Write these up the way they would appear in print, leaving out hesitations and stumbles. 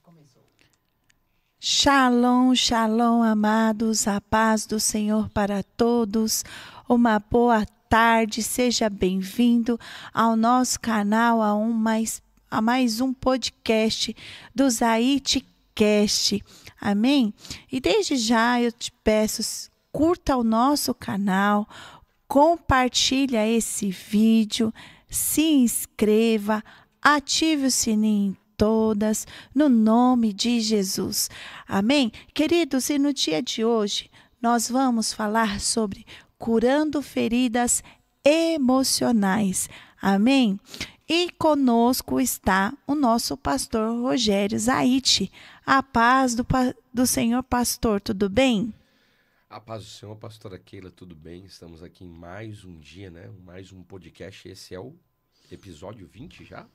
Começou. Shalom, shalom, amados, a paz do Senhor para todos. Uma boa tarde, seja bem-vindo ao nosso canal, a mais um podcast do ZaitCast. Amém? E desde já eu te peço, curta o nosso canal, compartilha esse vídeo, se inscreva, ative o sininho todas, no nome de Jesus. Amém? Queridos, e no dia de hoje, nós vamos falar sobre curando feridas emocionais. Amém? E conosco está o nosso pastor Rogério Zaite. A paz do Senhor, pastor, tudo bem? A paz do Senhor, pastora Keila, tudo bem? Estamos aqui em mais um dia, né? Mais um podcast. Esse é o episódio 20 já?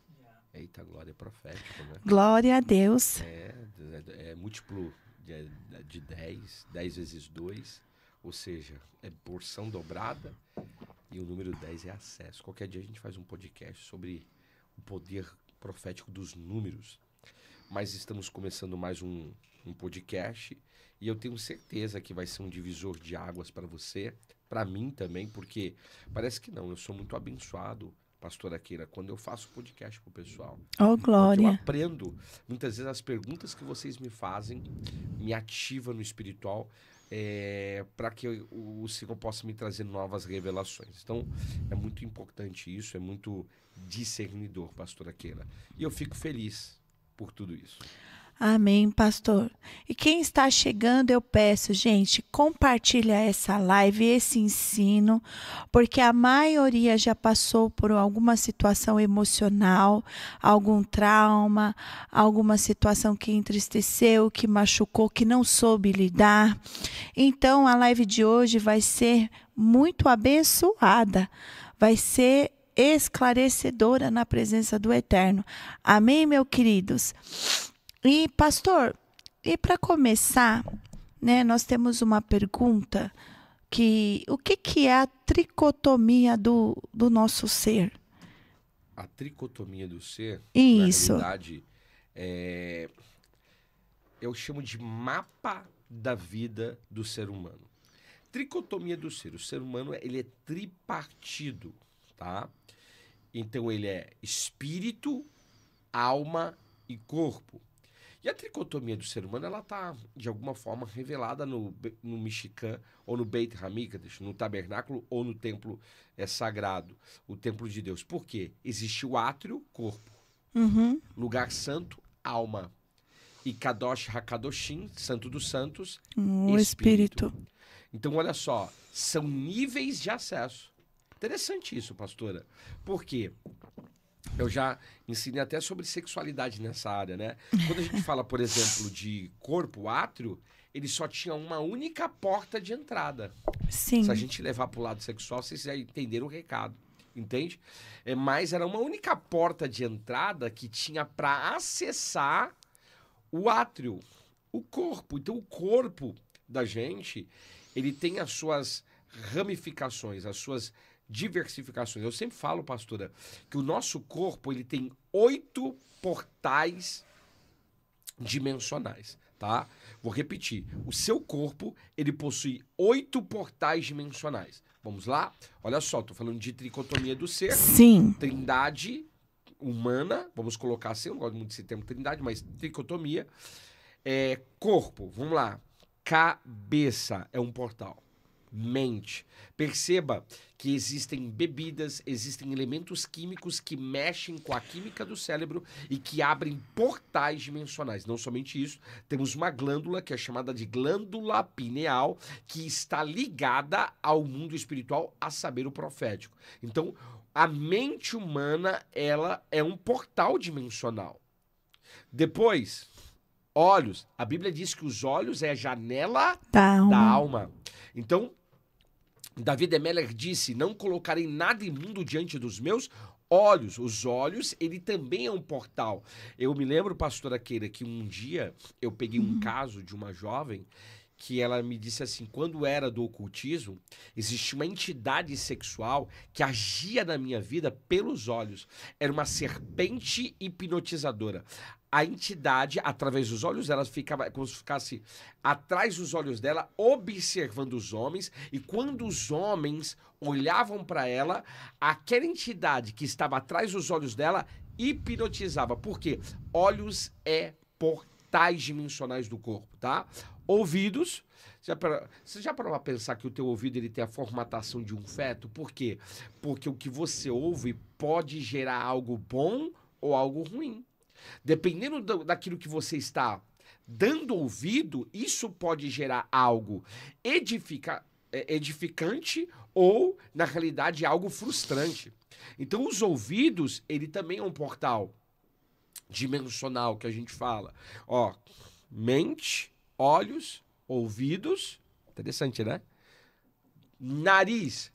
Eita, glória profética, né? Glória a Deus. É múltiplo de 10, 10 vezes 2, ou seja, é porção dobrada e o número 10 é acesso. Qualquer dia a gente faz um podcast sobre o poder profético dos números. Mas estamos começando mais um podcast e eu tenho certeza que vai ser um divisor de águas para você, para mim também, porque parece que não, eu sou muito abençoado, pastora Keila, quando eu faço podcast pro pessoal. Oh, glória. Porque eu aprendo. Muitas vezes as perguntas que vocês me fazem me ativam no espiritual para que o Senhor possa me trazer novas revelações. Então, é muito importante isso, é muito discernidor, pastora Keila. E eu fico feliz por tudo isso. Amém, pastor. E quem está chegando, eu peço, gente, compartilha essa live, esse ensino, porque a maioria já passou por alguma situação emocional, algum trauma, alguma situação que entristeceu, que machucou, que não soube lidar. Então, a live de hoje vai ser muito abençoada, vai ser esclarecedora na presença do Eterno. Amém, meus queridos? E, pastor, e para começar, né, nós temos uma pergunta o que é a tricotomia do nosso ser? A tricotomia do ser, Isso. na realidade, eu chamo de mapa da vida do ser humano. Tricotomia do ser. O ser humano, ele é tripartido, tá? Então, ele é espírito, alma e corpo. E a tricotomia do ser humano, ela está, de alguma forma, revelada no Mishkan, ou no Beit HaMikdash, no tabernáculo ou no templo sagrado, o templo de Deus. Por quê? Existe o átrio, corpo. Lugar santo, alma. E Kadosh HaKadoshim, santo dos santos, O espírito. Então, olha só, são níveis de acesso. Interessante isso, pastora. Por quê? Eu já ensinei até sobre sexualidade nessa área, né? Quando a gente fala, por exemplo, de corpo, átrio, ele só tinha uma única porta de entrada. Sim. Se a gente levar para o lado sexual, vocês já entenderam o recado, entende? Mas era uma única porta de entrada que tinha para acessar o átrio, o corpo. Então, o corpo da gente, ele tem as suas ramificações, as suas diversificações. Eu sempre falo, pastora, que o nosso corpo, ele tem 8 portais dimensionais, tá? Vou repetir. O seu corpo, ele possui 8 portais dimensionais. Vamos lá? Olha só, tô falando de tricotomia do ser. Sim. Trindade humana, vamos colocar assim, eu não gosto muito desse termo trindade, mas tricotomia. Corpo, vamos lá. Cabeça é um portal. Mente. Perceba que existem bebidas, existem elementos químicos que mexem com a química do cérebro e que abrem portais dimensionais. Não somente isso, temos uma glândula que é chamada de glândula pineal, que está ligada ao mundo espiritual, a saber, o profético. Então, a mente humana, ela é um portal dimensional. Depois, olhos. A Bíblia diz que os olhos é a janela da alma. Então, Davi de Melech disse, não colocarei nada imundo diante dos meus olhos. Os olhos, ele também é um portal. Eu me lembro, pastora Keila, que um dia eu peguei um caso de uma jovem que ela me disse assim, quando era do ocultismo, existia uma entidade sexual que agia na minha vida pelos olhos. Era uma serpente hipnotizadora. A entidade, através dos olhos dela, ficava como se ficasse atrás dos olhos dela, observando os homens, e quando os homens olhavam para ela, aquela entidade que estava atrás dos olhos dela hipnotizava. Por quê? Olhos é portais dimensionais do corpo, tá? Ouvidos, você já parou pra pensar que o teu ouvido ele tem a formatação de um feto? Por quê? Porque o que você ouve pode gerar algo bom ou algo ruim. Dependendo daquilo que você está dando ouvido, isso pode gerar algo edificante ou, na realidade, algo frustrante. Então, os ouvidos, ele também é um portal dimensional que a gente fala. Ó, mente, olhos, ouvidos, interessante, né? Nariz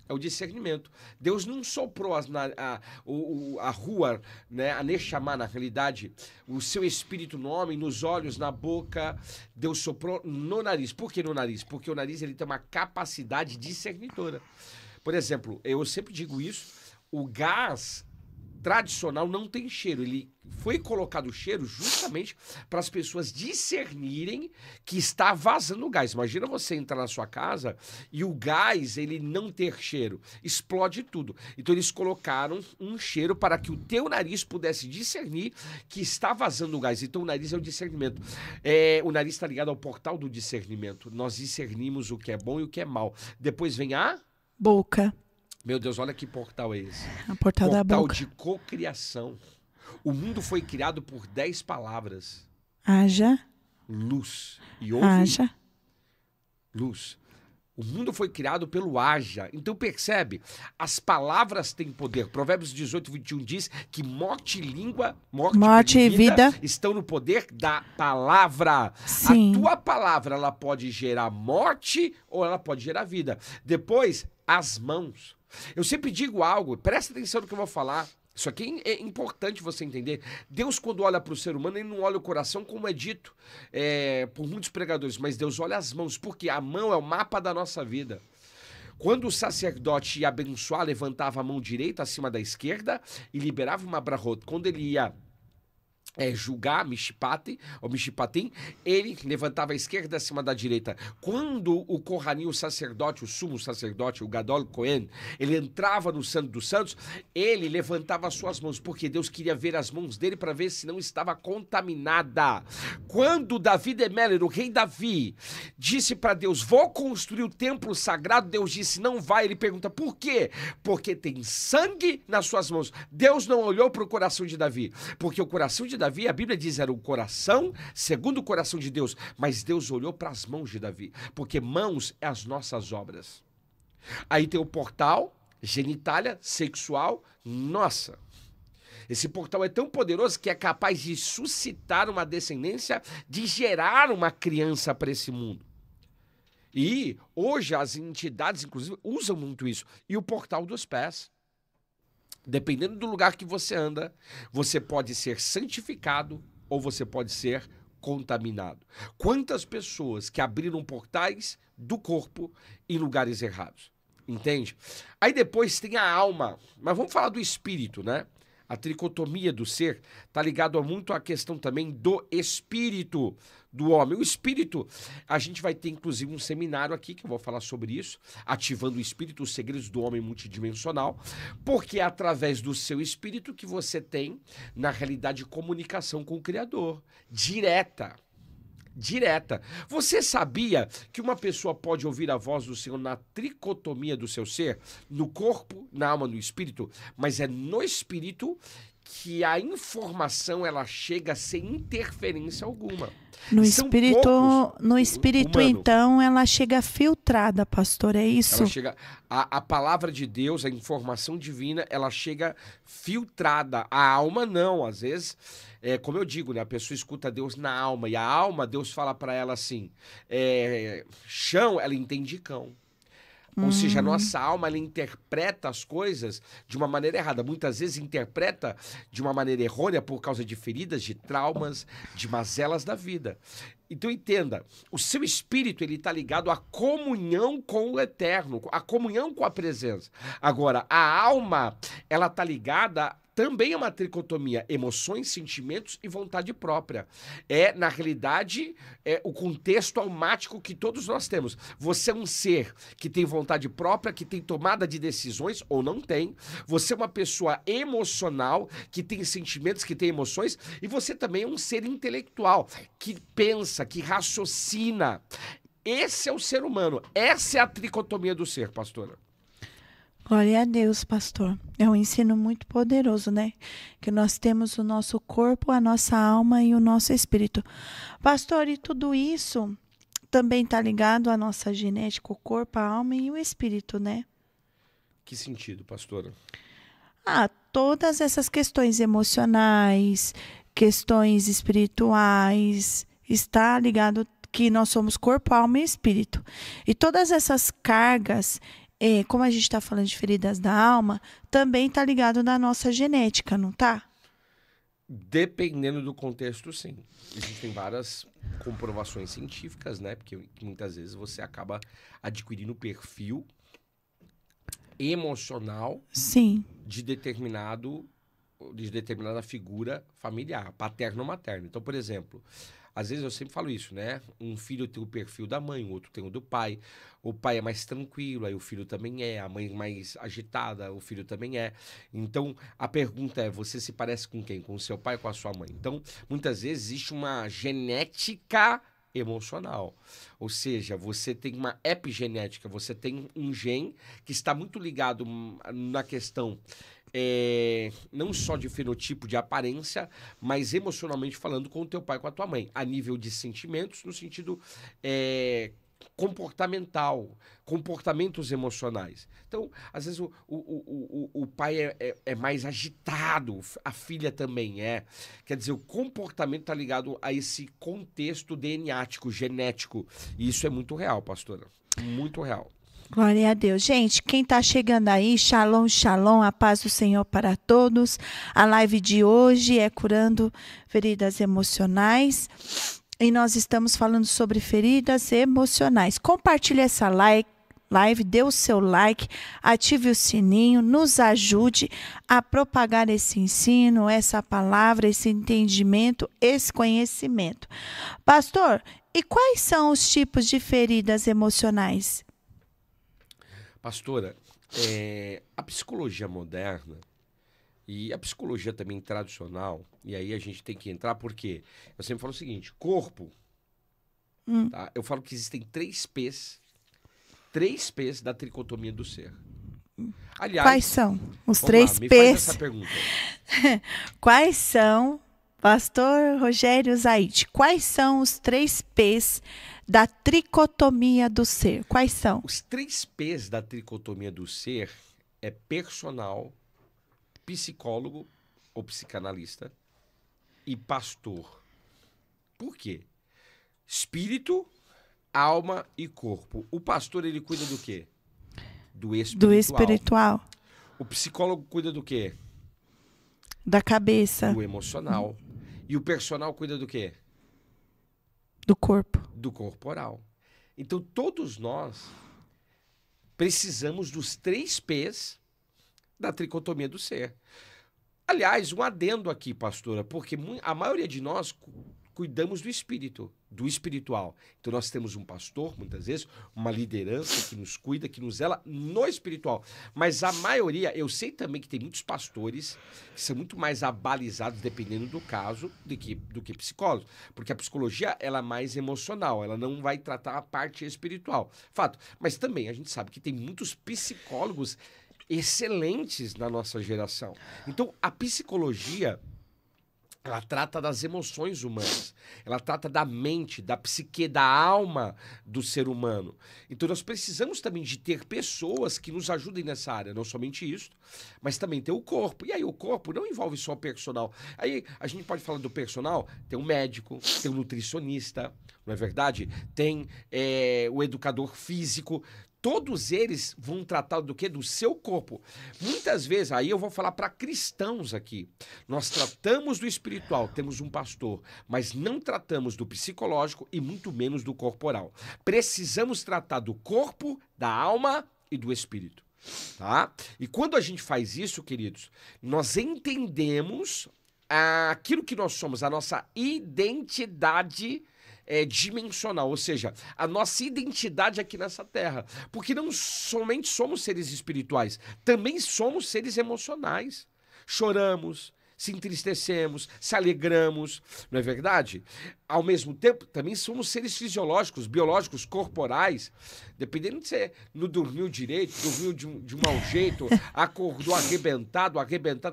é o discernimento. Deus não soprou a rua, né, a Neshama, na realidade, o seu espírito no homem, nos olhos, na boca. Deus soprou no nariz. Por que no nariz? Porque o nariz ele tem uma capacidade discernidora. Por exemplo, eu sempre digo isso, o gás tradicional não tem cheiro. Ele foi colocado o cheiro justamente para as pessoas discernirem que está vazando gás. Imagina você entrar na sua casa e o gás ele não ter cheiro. Explode tudo. Então eles colocaram um cheiro para que o teu nariz pudesse discernir que está vazando o gás. Então o nariz é o discernimento. O nariz está ligado ao portal do discernimento. Nós discernimos o que é bom e o que é mal. Depois vem a boca. Meu Deus, olha que portal é esse. A portal da boca. Portal de cocriação. O mundo foi criado por 10 palavras. Haja. Luz. E ouve? Haja. Luz. O mundo foi criado pelo haja. Então percebe, as palavras têm poder. Provérbios 18, 21 diz que morte e vida estão no poder da palavra. Sim. A tua palavra ela pode gerar morte ou ela pode gerar vida. Depois, as mãos. Eu sempre digo algo, presta atenção no que eu vou falar. Isso aqui é importante você entender. Deus, quando olha para o ser humano, ele não olha o coração, como é dito por muitos pregadores, mas Deus olha as mãos, porque a mão é o mapa da nossa vida. Quando o sacerdote ia abençoar, levantava a mão direita acima da esquerda e liberava uma brahot. Quando ele ia julgar Mishpati, ou Mishpatim, ele levantava a esquerda acima da direita. Quando o Kohanim, o sacerdote, o sumo sacerdote, o Gadol Kohen, ele entrava no Santo dos Santos, ele levantava as suas mãos, porque Deus queria ver as mãos dele para ver se não estava contaminada. Quando Davi de Meller, o rei Davi, disse para Deus, vou construir o templo sagrado, Deus disse, não vai. Ele pergunta, por quê? Porque tem sangue nas suas mãos. Deus não olhou para o coração de Davi, porque o coração de Davi, a Bíblia diz, era o coração, segundo o coração de Deus, mas Deus olhou para as mãos de Davi, porque mãos é as nossas obras. Aí tem o portal, genitália, sexual, nossa. Esse portal é tão poderoso que é capaz de suscitar uma descendência, de gerar uma criança para esse mundo. E hoje as entidades, inclusive, usam muito isso. E o portal dos pés. Dependendo do lugar que você anda, você pode ser santificado ou você pode ser contaminado. Quantas pessoas que abriram portais do corpo em lugares errados? Entende? Aí depois tem a alma, mas vamos falar do espírito, né? A tricotomia do ser está ligado muito à questão também do espírito do homem. O espírito, a gente vai ter inclusive um seminário aqui que eu vou falar sobre isso, ativando o espírito, os segredos do homem multidimensional, porque é através do seu espírito que você tem, na realidade, comunicação com o Criador, direta. Você sabia que uma pessoa pode ouvir a voz do Senhor na tricotomia do seu ser? No corpo, na alma, no espírito, mas é no espírito que a informação ela chega sem interferência alguma. No espírito então, ela chega filtrada, pastor, é isso? Ela chega, a palavra de Deus, a informação divina, ela chega filtrada. A alma não, às vezes, como eu digo, né, a pessoa escuta Deus na alma, e a alma, Deus fala para ela assim, chão, ela entende cão. Ou seja, a nossa alma, ela interpreta as coisas de uma maneira errada. Muitas vezes interpreta de uma maneira errônea por causa de feridas, de traumas, de mazelas da vida. Então entenda, o seu espírito ele está ligado à comunhão com o eterno, à comunhão com a presença. Agora, a alma, ela está ligada também a uma tricotomia, emoções, sentimentos e vontade própria. Na realidade, o contexto almático que todos nós temos. Você é um ser que tem vontade própria, que tem tomada de decisões ou não tem. Você é uma pessoa emocional, que tem sentimentos, que tem emoções. E você também é um ser intelectual, que pensa, que raciocina. Esse é o ser humano. Essa é a tricotomia do ser, pastora. Glória a Deus, pastor. É um ensino muito poderoso, né? Que nós temos o nosso corpo, a nossa alma e o nosso espírito. Pastor, e tudo isso também está ligado à nossa genética, o corpo, a alma e o espírito, né? Que sentido, pastora? Todas essas questões emocionais, questões espirituais, está ligado que nós somos corpo, alma e espírito. E todas essas cargas, como a gente está falando de feridas da alma, também está ligado na nossa genética, não tá? Dependendo do contexto, sim. Existem várias comprovações científicas, né? Porque muitas vezes você acaba adquirindo perfil emocional Sim. de determinada figura familiar, paterno ou materno. Então, por exemplo, às vezes eu sempre falo isso, né? Um filho tem o perfil da mãe, o outro tem o do pai. O pai é mais tranquilo, aí o filho também é. A mãe mais agitada, o filho também é. Então, a pergunta é, você se parece com quem? Com o seu pai ou com a sua mãe? Então, muitas vezes existe uma genética emocional. Ou seja, você tem uma epigenética, você tem um gene que está muito ligado na questão não só de fenotipo, de aparência, mas emocionalmente falando com o teu pai, com a tua mãe, a nível de sentimentos, no sentido comportamental, comportamentos emocionais. Então, às vezes o pai é mais agitado, a filha também é. Quer dizer, o comportamento está ligado a esse contexto DNAtico, genético. E isso é muito real, pastora. Muito real. Glória a Deus. Gente, quem está chegando aí, shalom, shalom, a paz do Senhor para todos. A live de hoje é Curando Feridas Emocionais. E nós estamos falando sobre feridas emocionais. Compartilhe essa live, dê o seu like, ative o sininho, nos ajude a propagar esse ensino, essa palavra, esse entendimento, esse conhecimento. Pastor, e quais são os tipos de feridas emocionais? Pastora, a psicologia moderna e a psicologia também tradicional, e aí a gente tem que entrar porque eu sempre falo o seguinte, corpo, tá? Eu falo que existem três P's da tricotomia do ser. Aliás, quais são os três P's? Faz essa pergunta. Quais são, pastor Rogério Zaide, quais são os 3 P's da tricotomia do ser? Quais são? Os 3 P's da tricotomia do ser é personal, psicólogo ou psicanalista e pastor. Por quê? Espírito, alma e corpo. O pastor, ele cuida do quê? Do espiritual. Do espiritual. O psicólogo cuida do quê? Da cabeça. Do emocional. E o personal cuida do quê? Do corpo. Do corporal. Então, todos nós precisamos dos 3 P's da tricotomia do ser. Aliás, um adendo aqui, pastora, porque a maioria de nós cuidamos do espírito, do espiritual. Então, nós temos um pastor, muitas vezes, uma liderança que nos cuida, que nos zela no espiritual. Mas a maioria, eu sei também que tem muitos pastores que são muito mais abalizados, dependendo do caso, do que psicólogos. Porque a psicologia, ela é mais emocional, ela não vai tratar a parte espiritual. Fato. Mas também a gente sabe que tem muitos psicólogos excelentes na nossa geração. Então, a psicologia, ela trata das emoções humanas, ela trata da mente, da psique, da alma do ser humano. Então nós precisamos também de ter pessoas que nos ajudem nessa área, não somente isso, mas também ter o corpo. E aí o corpo não envolve só o personal. Aí a gente pode falar do personal, tem um médico, tem um nutricionista, não é verdade? Tem o educador físico. todos eles vão tratar do quê? Do seu corpo. Muitas vezes, aí eu vou falar para cristãos aqui, nós tratamos do espiritual, temos um pastor, mas não tratamos do psicológico e muito menos do corporal. Precisamos tratar do corpo, da alma e do espírito. Tá? E quando a gente faz isso, queridos, nós entendemos aquilo que nós somos, a nossa identidade dimensional, ou seja, a nossa identidade aqui nessa terra. Porque não somente somos seres espirituais, também somos seres emocionais. Choramos, se entristecemos, se alegramos, não é verdade? Ao mesmo tempo, também somos seres fisiológicos, biológicos, corporais. Dependendo de você não dormiu direito, dormiu de um mau jeito, acordou arrebentado,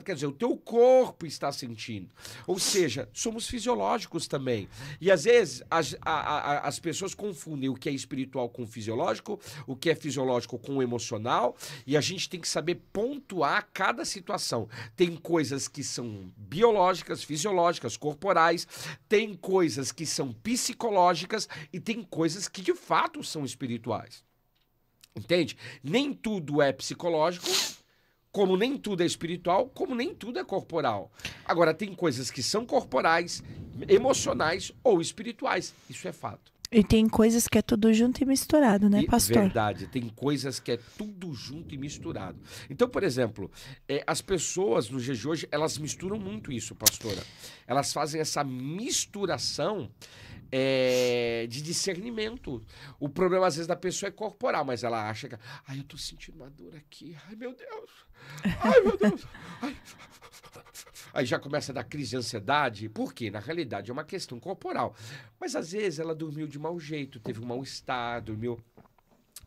quer dizer, o teu corpo está sentindo. Ou seja, somos fisiológicos também. E às vezes as pessoas confundem o que é espiritual com o fisiológico, o que é fisiológico com o emocional, e a gente tem que saber pontuar cada situação. Tem coisas que são biológicas, fisiológicas, corporais, tem coisas que são psicológicas e tem coisas que de fato são espirituais. Entende? Nem tudo é psicológico, como nem tudo é espiritual, como nem tudo é corporal. Agora, tem coisas que são corporais, emocionais ou espirituais. Isso é fato. E tem coisas que é tudo junto e misturado, né, pastor? Verdade, tem coisas que é tudo junto e misturado. Então, por exemplo, as pessoas no dia de hoje, elas misturam muito isso, pastora. Elas fazem essa misturação de discernimento. O problema, às vezes, da pessoa é corporal, mas ela acha que... Ai, eu tô sentindo uma dor aqui. Ai, meu Deus. Ai, meu Deus. Ai. Aí já começa a dar crise de ansiedade. Por quê? Na realidade, é uma questão corporal. Mas, às vezes, ela dormiu de mau jeito, teve um mal-estar, dormiu...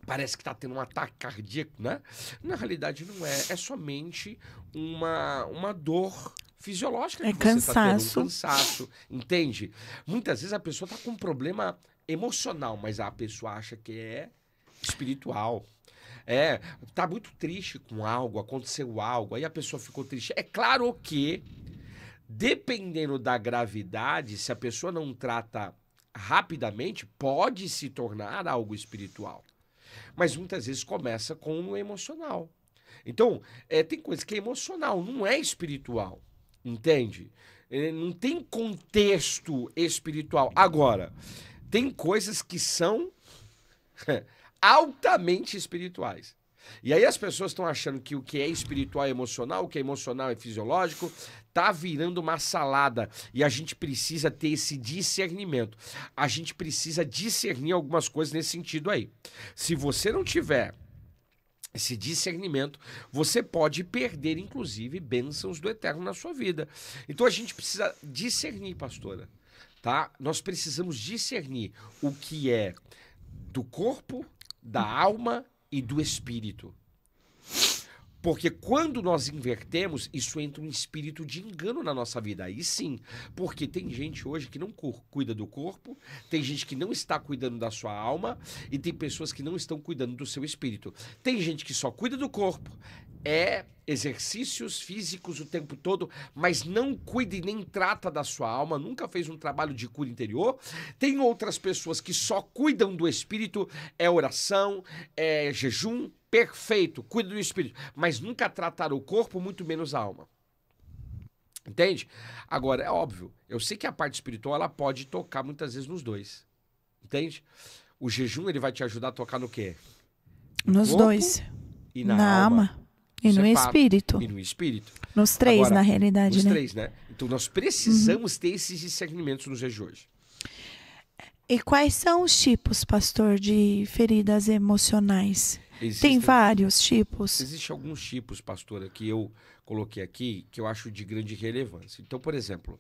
Parece que está tendo um ataque cardíaco, né? Na realidade, não é. É somente uma dor fisiológica que você está tendo, um cansaço, entende? Muitas vezes a pessoa está com um problema emocional, mas a pessoa acha que é espiritual. Tá muito triste com algo, aconteceu algo, aí a pessoa ficou triste. É claro que, dependendo da gravidade, se a pessoa não trata rapidamente, pode se tornar algo espiritual. Mas muitas vezes começa com o emocional. Então, tem coisa que é emocional, não é espiritual. Entende? Não tem contexto espiritual. Agora, tem coisas que são altamente espirituais. E aí as pessoas estão achando que o que é espiritual é emocional, o que é emocional é fisiológico, tá virando uma salada. E a gente precisa ter esse discernimento. A gente precisa discernir algumas coisas nesse sentido aí. Se você não tiver esse discernimento, você pode perder, inclusive, bênçãos do eterno na sua vida. Então a gente precisa discernir, pastora, tá? Nós precisamos discernir o que é do corpo, da alma e do espírito. Porque quando nós invertemos, isso entra um espírito de engano na nossa vida. Aí sim, porque tem gente hoje que não cuida do corpo, tem gente que não está cuidando da sua alma e tem pessoas que não estão cuidando do seu espírito. Tem gente que só cuida do corpo, exercícios físicos o tempo todo, mas não cuida e nem trata da sua alma, nunca fez um trabalho de cura interior. Tem outras pessoas que só cuidam do espírito, oração, jejum, perfeito, cuida do espírito, mas nunca trataram o corpo, muito menos a alma. Entende? Agora, é óbvio, eu sei que a parte espiritual, ela pode tocar muitas vezes nos dois. Entende? O jejum, ele vai te ajudar a tocar no quê? Nos dois. E na alma. E no espírito. E no espírito. Nos três, agora, na realidade, nos né? Nos três, né? Então, nós precisamos ter esses discernimentos nos dias de hoje. E quais são os tipos, pastor, de feridas emocionais? Tem vários tipos? Existem alguns tipos, pastora, que eu coloquei aqui, que eu acho de grande relevância. Então, por exemplo,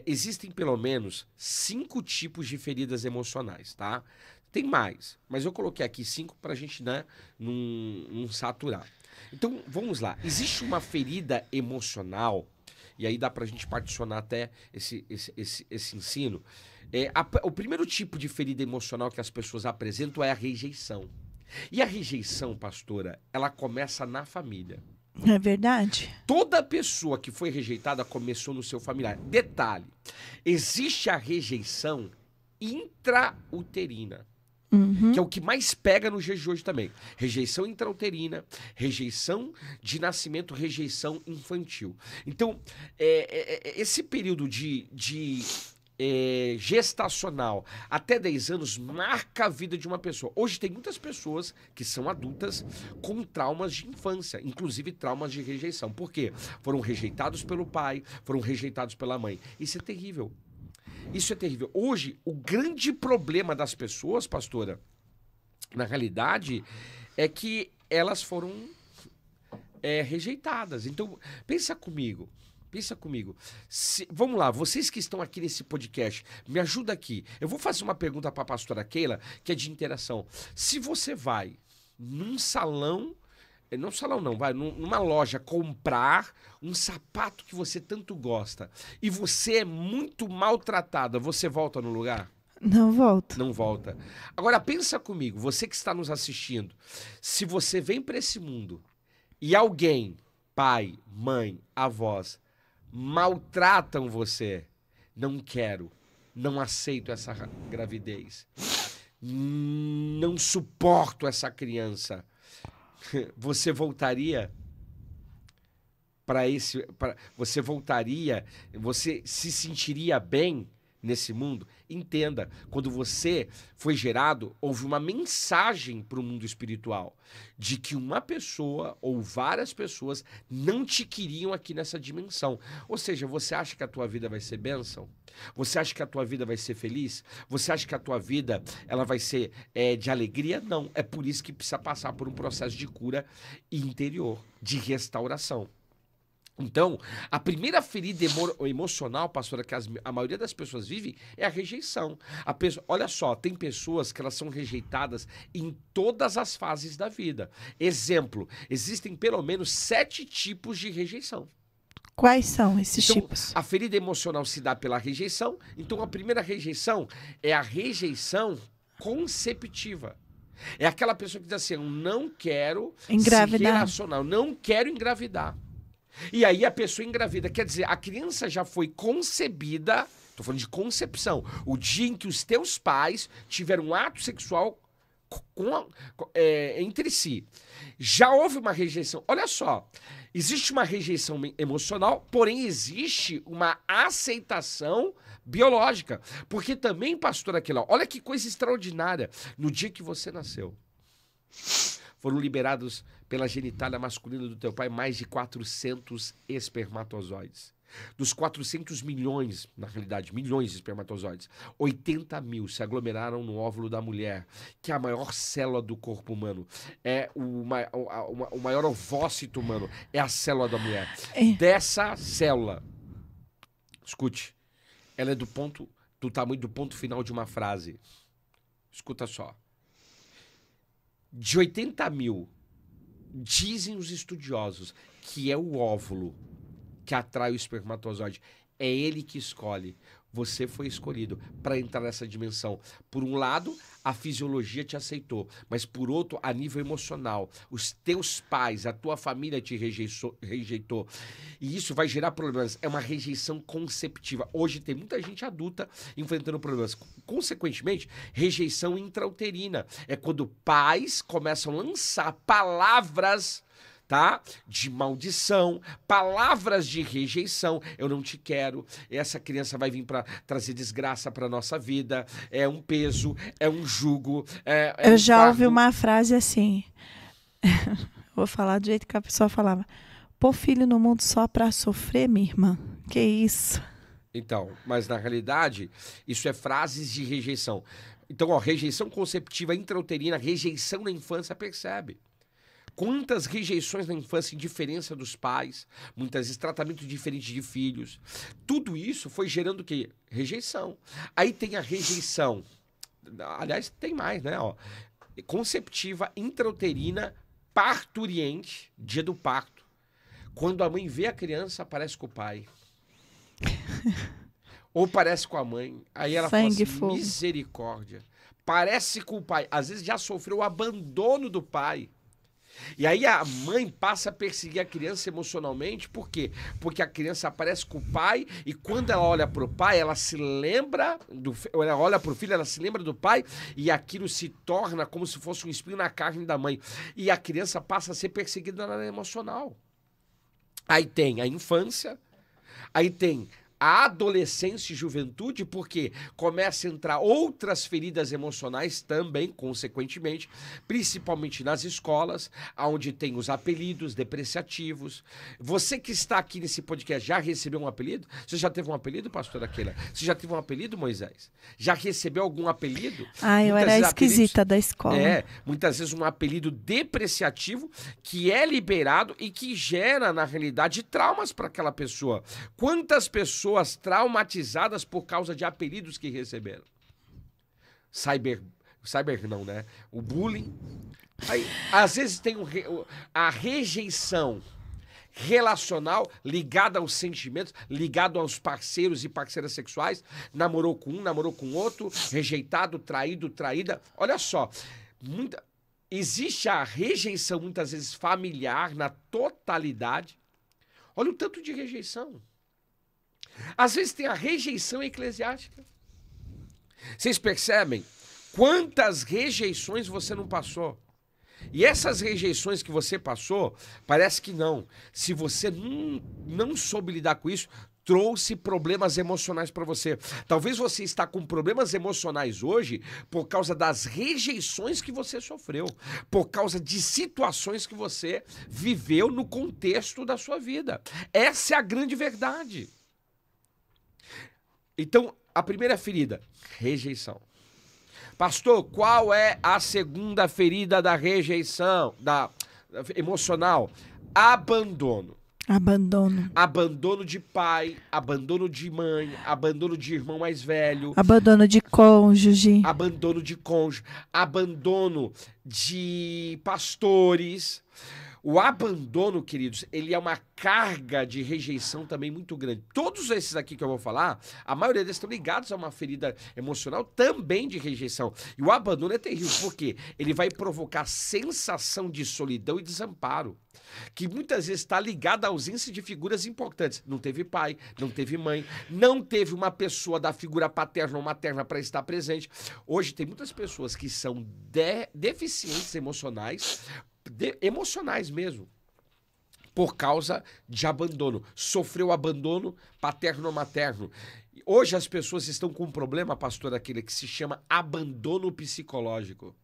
existem pelo menos 5 tipos de feridas emocionais, tá? Tem mais, mas eu coloquei aqui 5 para a gente, né, não saturar. Então, vamos lá. Existe uma ferida emocional, e aí dá para a gente particionar até esse ensino. O primeiro tipo de ferida emocional que as pessoas apresentam é a rejeição. E a rejeição, pastora, ela começa na família. É verdade. Toda pessoa que foi rejeitada começou no seu familiar. Detalhe, existe a rejeição intrauterina. Uhum. Que é o que mais pega nos dias de hoje também. Rejeição intrauterina, rejeição de nascimento, rejeição infantil. Então, esse período gestacional até 10 anos marca a vida de uma pessoa. Hoje tem muitas pessoas que são adultas com traumas de infância, inclusive traumas de rejeição. Por quê? Foram rejeitados pelo pai, foram rejeitados pela mãe. Isso é terrível. Isso é terrível. Hoje, o grande problema das pessoas, pastora, na realidade, é que elas foram rejeitadas. Então, pensa comigo. Vamos lá, vocês que estão aqui nesse podcast, me ajuda aqui. Eu vou fazer uma pergunta para a pastora Keila, que é de interação. Se você vai num salão, numa loja comprar um sapato que você tanto gosta e você é muito maltratada, você volta no lugar? Não volto. Não volta. Agora pensa comigo, você que está nos assistindo, se você vem para esse mundo e alguém, pai, mãe, avós, maltratam você, não quero, não aceito essa gravidez, não suporto essa criança, você voltaria você se sentiria bem nesse mundo? Entenda, quando você foi gerado, houve uma mensagem para o mundo espiritual de que uma pessoa ou várias pessoas não te queriam aqui nessa dimensão. Ou seja, você acha que a tua vida vai ser bênção? Você acha que a tua vida vai ser feliz? Você acha que a tua vida ela vai ser de alegria? Não. É por isso que precisa passar por um processo de cura interior, de restauração. Então, a primeira ferida emocional, pastora, que a maioria das pessoas vive é a rejeição. Olha só, tem pessoas que elas são rejeitadas em todas as fases da vida. Exemplo, existem pelo menos 7 tipos de rejeição. Quais são esses tipos? A ferida emocional se dá pela rejeição. Então, a primeira rejeição é a rejeição conceptiva. É aquela pessoa que diz assim, eu não quero engravidar. se relacionar, eu não quero engravidar. E aí a pessoa engravida, quer dizer, a criança já foi concebida, estou falando de concepção, o dia em que os teus pais tiveram um ato sexual entre si. Já houve uma rejeição. Olha só, existe uma rejeição emocional, porém existe uma aceitação biológica. Porque também, pastor Aquila, olha que coisa extraordinária, no dia que você nasceu, foram liberados pela genitália masculina do teu pai mais de 400 espermatozoides. Dos 400 milhões, na realidade, milhões de espermatozoides, 80 mil se aglomeraram no óvulo da mulher, que é a maior célula do corpo humano. É o maior ovócito humano, é a célula da mulher. Dessa célula, escute, ela é do tamanho do ponto final de uma frase. Escuta só. De 80 mil, dizem os estudiosos que é o óvulo que atrai o espermatozoide. É ele que escolhe. Você foi escolhido para entrar nessa dimensão. Por um lado, a fisiologia te aceitou, mas por outro, a nível emocional, os teus pais, a tua família te rejeitou. E isso vai gerar problemas. É uma rejeição conceptiva. Hoje tem muita gente adulta enfrentando problemas. Consequentemente, rejeição intrauterina. É quando pais começam a lançar palavras, tá? De maldição, palavras de rejeição. Eu não te quero, essa criança vai vir para trazer desgraça para nossa vida, é um peso, é um jugo. Eu já ouvi uma frase assim, vou falar do jeito que a pessoa falava, pôr filho no mundo só para sofrer, minha irmã, que isso? Então, mas na realidade, isso é frases de rejeição. Então, ó, rejeição conceptiva intrauterina, rejeição na infância, percebe? Quantas rejeições na infância, indiferença dos pais, muitas vezes tratamento diferente de filhos. Tudo isso foi gerando o quê? Rejeição. Aí tem a rejeição. Aliás, tem mais, né? Ó, conceptiva, intrauterina, parturiente, dia do parto. Quando a mãe vê a criança, parece com o pai. Ou parece com a mãe. Aí ela fala assim, fogo. Misericórdia. Parece com o pai. Às vezes já sofreu o abandono do pai. E aí a mãe passa a perseguir a criança emocionalmente, por quê? Porque a criança aparece com o pai e quando ela olha pro pai, ela se lembra ela olha pro filho, ela se lembra do pai e aquilo se torna como se fosse um espinho na carne da mãe. E a criança passa a ser perseguida na área emocional. Aí tem a infância, aí tem a adolescência e juventude, porque começa a entrar outras feridas emocionais também, consequentemente, principalmente nas escolas, onde tem os apelidos depreciativos. Você que está aqui nesse podcast já recebeu um apelido? Você já teve um apelido, pastora Keila? Você já teve um apelido, Moisés? Já recebeu algum apelido? Eu era esquisita da escola. Muitas vezes um apelido depreciativo que é liberado e que gera, na realidade, traumas para aquela pessoa. Quantas pessoas traumatizadas por causa de apelidos que receberam? Cyber não, né? O bullying. Aí, às vezes tem a rejeição relacional ligada aos sentimentos, ligado aos parceiros e parceiras sexuais. Namorou com um, namorou com outro, rejeitado, traído, traída. Olha só, existe a rejeição muitas vezes familiar na totalidade. Olha o tanto de rejeição. Às vezes tem a rejeição eclesiástica. Vocês percebem quantas rejeições você não passou? E essas rejeições que você passou, parece que não. Se você não soube lidar com isso, trouxe problemas emocionais para você. Talvez você está com problemas emocionais hoje por causa das rejeições que você sofreu, por causa de situações que você viveu no contexto da sua vida. Essa é a grande verdade. Então, a primeira ferida, rejeição. Pastor, qual é a segunda ferida da rejeição, da emocional? Abandono. Abandono de pai, abandono de mãe, abandono de irmão mais velho. Abandono de cônjuge. Abandono de pastores. O abandono, queridos, ele é uma carga de rejeição também muito grande. Todos esses aqui que eu vou falar, a maioria deles estão ligados a uma ferida emocional também de rejeição. E o abandono é terrível, porque ele vai provocar sensação de solidão e desamparo, que muitas vezes está ligada à ausência de figuras importantes. Não teve pai, não teve mãe, não teve uma pessoa da figura paterna ou materna para estar presente. Hoje tem muitas pessoas que são deficientes emocionais mesmo, por causa de abandono. Sofreu abandono paterno ou materno. Hoje as pessoas estão com um problema, pastor, aquele que se chama abandono psicológico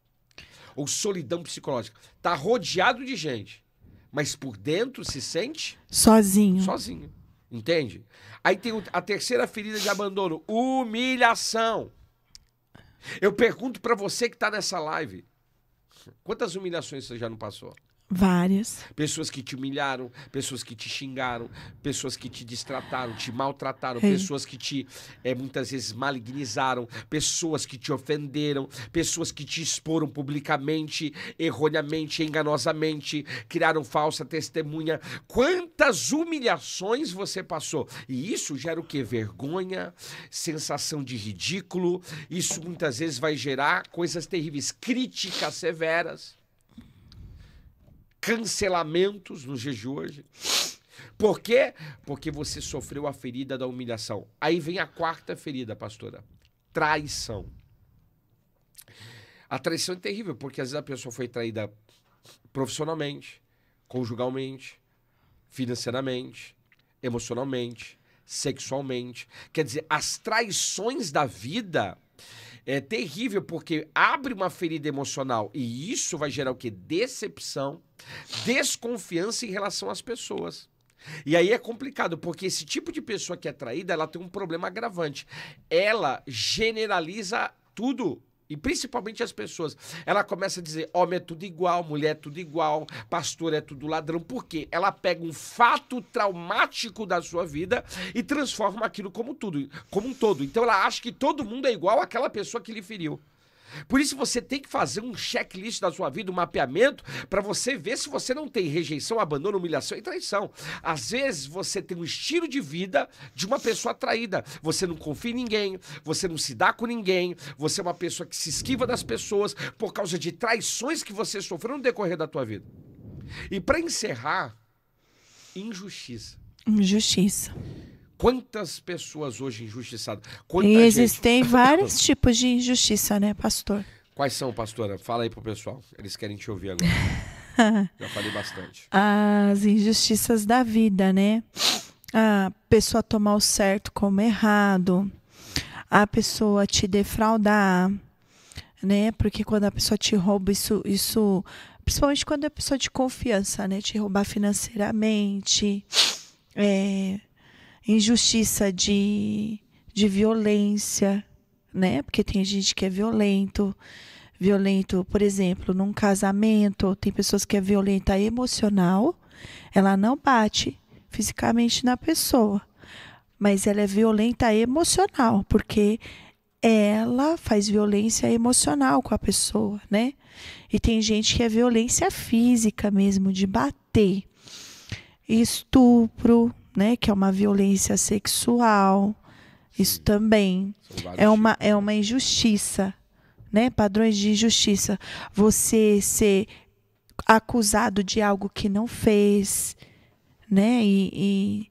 ou solidão psicológica. Tá rodeado de gente, mas por dentro se sente sozinho. Entende? Aí tem a terceira ferida de abandono, humilhação. Eu pergunto para você que tá nessa live, quantas humilhações você já não passou? Várias. Pessoas que te humilharam, pessoas que te xingaram, pessoas que te destrataram, te maltrataram, pessoas que te, muitas vezes, malignizaram, pessoas que te ofenderam, pessoas que te exporam publicamente, erroneamente, enganosamente, criaram falsa testemunha. Quantas humilhações você passou? E isso gera o quê? Vergonha, sensação de ridículo. Isso muitas vezes vai gerar coisas terríveis, críticas severas, cancelamentos nos dias de hoje. Por quê? Porque você sofreu a ferida da humilhação. Aí vem a quarta ferida, pastora. Traição. A traição é terrível, porque às vezes a pessoa foi traída profissionalmente, conjugalmente, financeiramente, emocionalmente, sexualmente. Quer dizer, as traições da vida é terrível, porque abre uma ferida emocional e isso vai gerar o quê? Decepção, desconfiança em relação às pessoas. E aí é complicado, porque esse tipo de pessoa que é traída, ela tem um problema agravante. Ela generaliza tudo. E principalmente as pessoas. Ela começa a dizer, homem é tudo igual, mulher é tudo igual, pastor é tudo ladrão. Por quê? Ela pega um fato traumático da sua vida e transforma aquilo como um todo. Então ela acha que todo mundo é igual àquela pessoa que lhe feriu. Por isso você tem que fazer um checklist da sua vida, um mapeamento, para você ver se você não tem rejeição, abandono, humilhação e traição. Às vezes você tem um estilo de vida de uma pessoa traída. Você não confia em ninguém, você não se dá com ninguém, você é uma pessoa que se esquiva das pessoas por causa de traições que você sofreu no decorrer da tua vida. E para encerrar, injustiça. Injustiça. Quantas pessoas hoje injustiçadas? E Quanta gente... existem vários tipos de injustiça, né, pastor? Quais são, pastora? Fala aí pro pessoal. Eles querem te ouvir agora. Já falei bastante. As injustiças da vida, né? A pessoa tomar o certo como errado, a pessoa te defraudar, né? Porque quando a pessoa te rouba, isso principalmente quando é pessoa de confiança, né? Te roubar financeiramente, injustiça de violência, né? Porque tem gente que é violento, por exemplo, num casamento, tem pessoas que é violenta emocional, ela não bate fisicamente na pessoa, mas ela é violenta emocional, porque ela faz violência emocional com a pessoa, né? E tem gente que é violência física mesmo, de bater. Estupro, né? Que é uma violência sexual. Isso também é uma injustiça, né? Padrões de injustiça. Você ser acusado de algo que não fez, né? E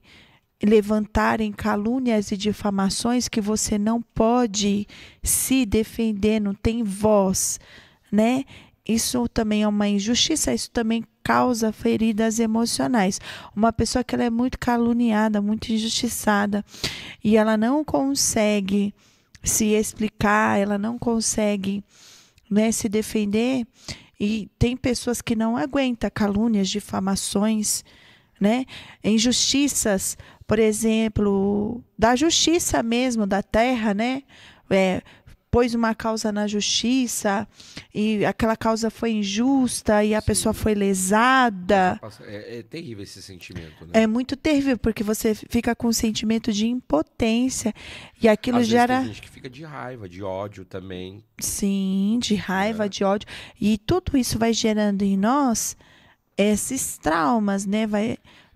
levantarem calúnias e difamações que você não pode se defender, não tem voz, né? Isso também é uma injustiça, isso também causa feridas emocionais. Uma pessoa que ela é muito caluniada, muito injustiçada, e ela não consegue se explicar, ela não consegue, né, se defender, e tem pessoas que não aguentam calúnias, difamações, né? Injustiças, por exemplo, da justiça mesmo, da terra, né? Pôs uma causa na justiça e aquela causa foi injusta e a pessoa foi lesada. É terrível esse sentimento, né? É muito terrível, porque você fica com um sentimento de impotência e aquilo Às gera... vezes tem gente que fica de raiva, de ódio também. Sim, de raiva, de ódio. E tudo isso vai gerando em nós esses traumas, né?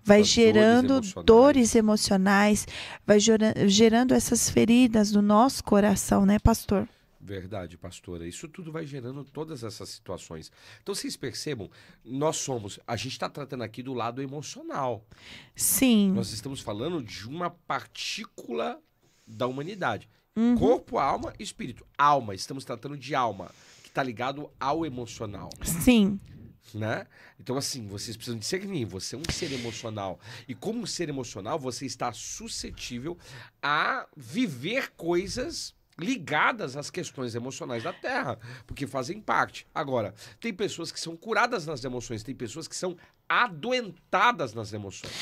Vai gerando dores emocionais, vai gerando essas feridas no nosso coração, né, pastor? Verdade, pastora. Isso tudo vai gerando todas essas situações. Então, vocês percebam, a gente está tratando aqui do lado emocional. Sim. Nós estamos falando de uma partícula da humanidade. Uhum. Corpo, alma e espírito. Alma, estamos tratando de alma, que está ligado ao emocional. Sim. Né? Então, assim, vocês precisam discernir. Você é um ser emocional. E como ser emocional, você está suscetível a viver coisas ligadas às questões emocionais da Terra, porque fazem parte. Agora, tem pessoas que são curadas nas emoções, tem pessoas que são adoentadas nas emoções.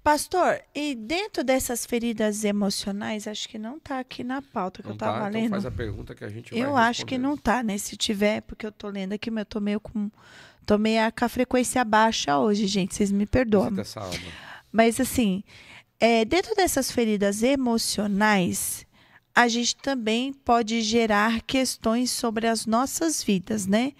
Pastor, e dentro dessas feridas emocionais, acho que não está aqui na pauta que eu estava lendo. Então faz a pergunta que a gente vai Eu responder. acho que não está, né? Se tiver, porque eu estou lendo aqui, mas eu tô meio com... Tô meio com a frequência baixa hoje, gente. Vocês me perdoam. Essa alma. Mas, assim, dentro dessas feridas emocionais, a gente também pode gerar questões sobre as nossas vidas, né?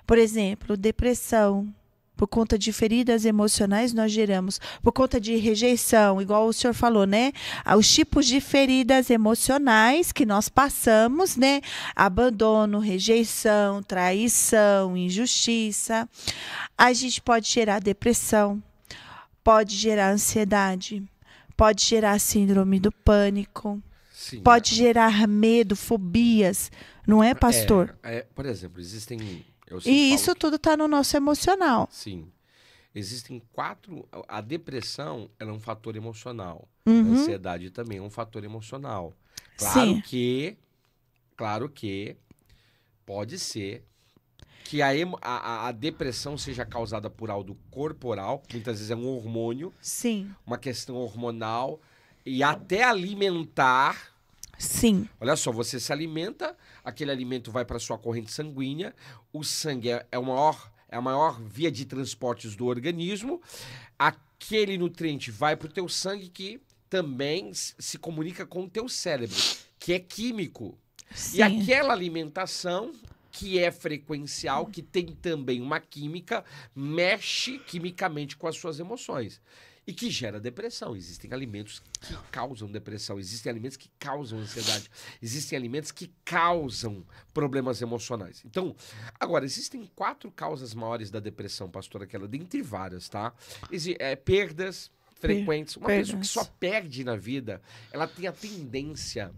Por exemplo, depressão. Por conta de feridas emocionais, nós geramos. Por conta de rejeição, igual o senhor falou, né? Os tipos de feridas emocionais que nós passamos, né? Abandono, rejeição, traição, injustiça. A gente pode gerar depressão, pode gerar ansiedade, pode gerar síndrome do pânico, Sim, pode gerar medo, fobias. Não é, pastor? Por exemplo, existem... E isso tudo está no nosso emocional. Sim. Existem 4... A depressão ela é um fator emocional. Uhum. A ansiedade também é um fator emocional. Sim. Claro que pode ser que a depressão seja causada por algo corporal. Muitas vezes é um hormônio. Sim. Uma questão hormonal. E até alimentar... Sim. Olha só, você se alimenta, aquele alimento vai para sua corrente sanguínea, o sangue é a maior via de transportes do organismo, aquele nutriente vai para o teu sangue que também se comunica com o teu cérebro, que é químico. Sim. E aquela alimentação que é frequencial, que tem também uma química, mexe quimicamente com as suas emoções. e que gera depressão. Existem alimentos que causam depressão, existem alimentos que causam ansiedade, existem alimentos que causam problemas emocionais. Então, agora, existem 4 causas maiores da depressão, pastora Keila, dentre várias, tá? Perdas frequentes. Uma pessoa que só perde na vida, ela tem a tendência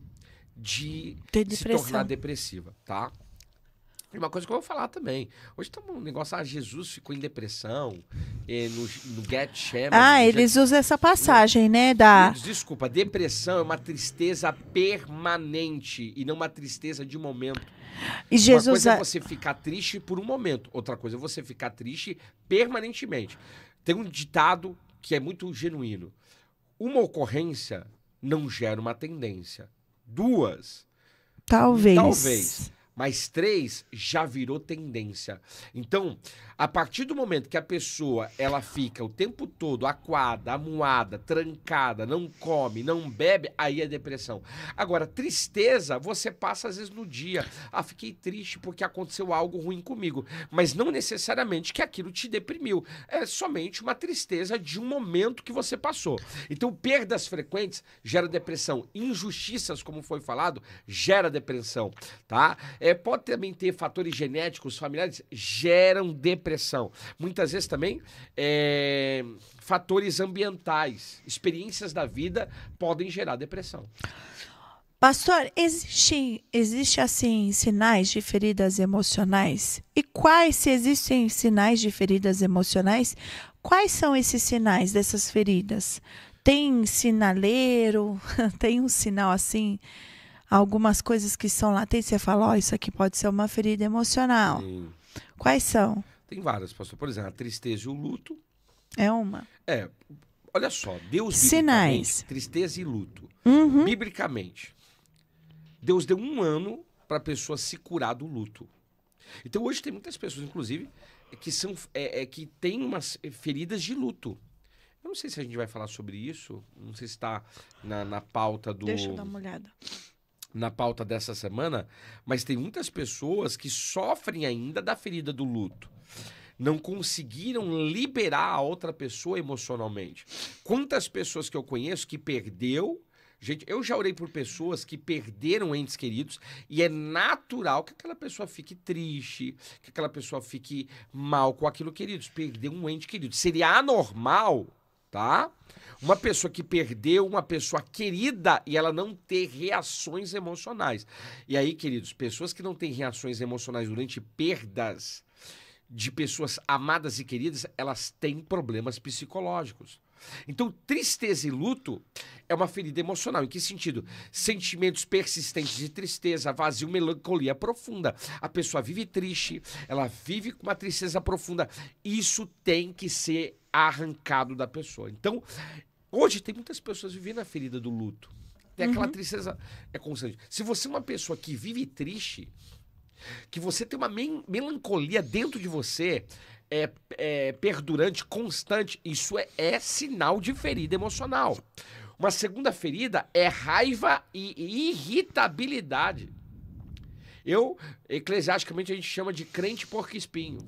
de se tornar depressiva, tá? E uma coisa que eu vou falar também. Hoje tá um negócio, Jesus ficou em depressão, no Get Shepherd. Eles usam essa passagem, né? Desculpa, depressão é uma tristeza permanente e não uma tristeza de momento. E Jesus... Uma coisa é você ficar triste por um momento, outra coisa é você ficar triste permanentemente. Tem um ditado que é muito genuíno. Uma ocorrência não gera uma tendência. 2, talvez. Mas 3 já virou tendência. Então, a partir do momento que a pessoa ela fica o tempo todo acuada, amuada, trancada, não come, não bebe, aí é depressão. Agora, tristeza, você passa às vezes no dia. Fiquei triste porque aconteceu algo ruim comigo. Mas não necessariamente que aquilo te deprimiu. É somente uma tristeza de um momento que você passou. Então, perdas frequentes gera depressão. Injustiças, como foi falado, gera depressão, tá? Pode também ter fatores genéticos, familiares, geram depressão. Muitas vezes também fatores ambientais, experiências da vida podem gerar depressão. Pastor, existe assim sinais de feridas emocionais? E se existem sinais de feridas emocionais, quais são esses sinais dessas feridas? Tem sinaleiro? Tem um sinal assim? Algumas coisas que são latentes, você fala, isso aqui pode ser uma ferida emocional. Sim. Quais são? Tem várias, pastor. Por exemplo, a tristeza e o luto. É uma. Olha só, Deus sinais. Tristeza e luto. Uhum. Biblicamente, Deus deu 1 ano para a pessoa se curar do luto. Então hoje tem muitas pessoas, inclusive, que têm umas feridas de luto. Eu não sei se a gente vai falar sobre isso, não sei se está na pauta do... Deixa eu dar uma olhada. Na pauta dessa semana, mas tem muitas pessoas que sofrem ainda da ferida do luto. Não conseguiram liberar a outra pessoa emocionalmente. Quantas pessoas que eu conheço que perdeu... Gente, eu já orei por pessoas que perderam entes queridos e é natural que aquela pessoa fique triste, que aquela pessoa fique mal com aquilo querido. Perdeu um ente querido. Seria anormal, tá? Uma pessoa que perdeu uma pessoa querida e ela não ter reações emocionais. E aí, queridos, pessoas que não têm reações emocionais durante perdas de pessoas amadas e queridas, elas têm problemas psicológicos. Então, tristeza e luto é uma ferida emocional. Em que sentido? Sentimentos persistentes de tristeza, vazio, melancolia profunda. A pessoa vive triste, ela vive com uma tristeza profunda. Isso tem que ser arrancado da pessoa. Então, hoje tem muitas pessoas vivendo a ferida do luto. Tem aquela tristeza constante. Se você é uma pessoa que vive triste, que você tem uma melancolia dentro de você, perdurante, constante, isso é sinal de ferida emocional. Uma segunda ferida é raiva e irritabilidade. Eclesiasticamente, a gente chama de crente porco-espinho.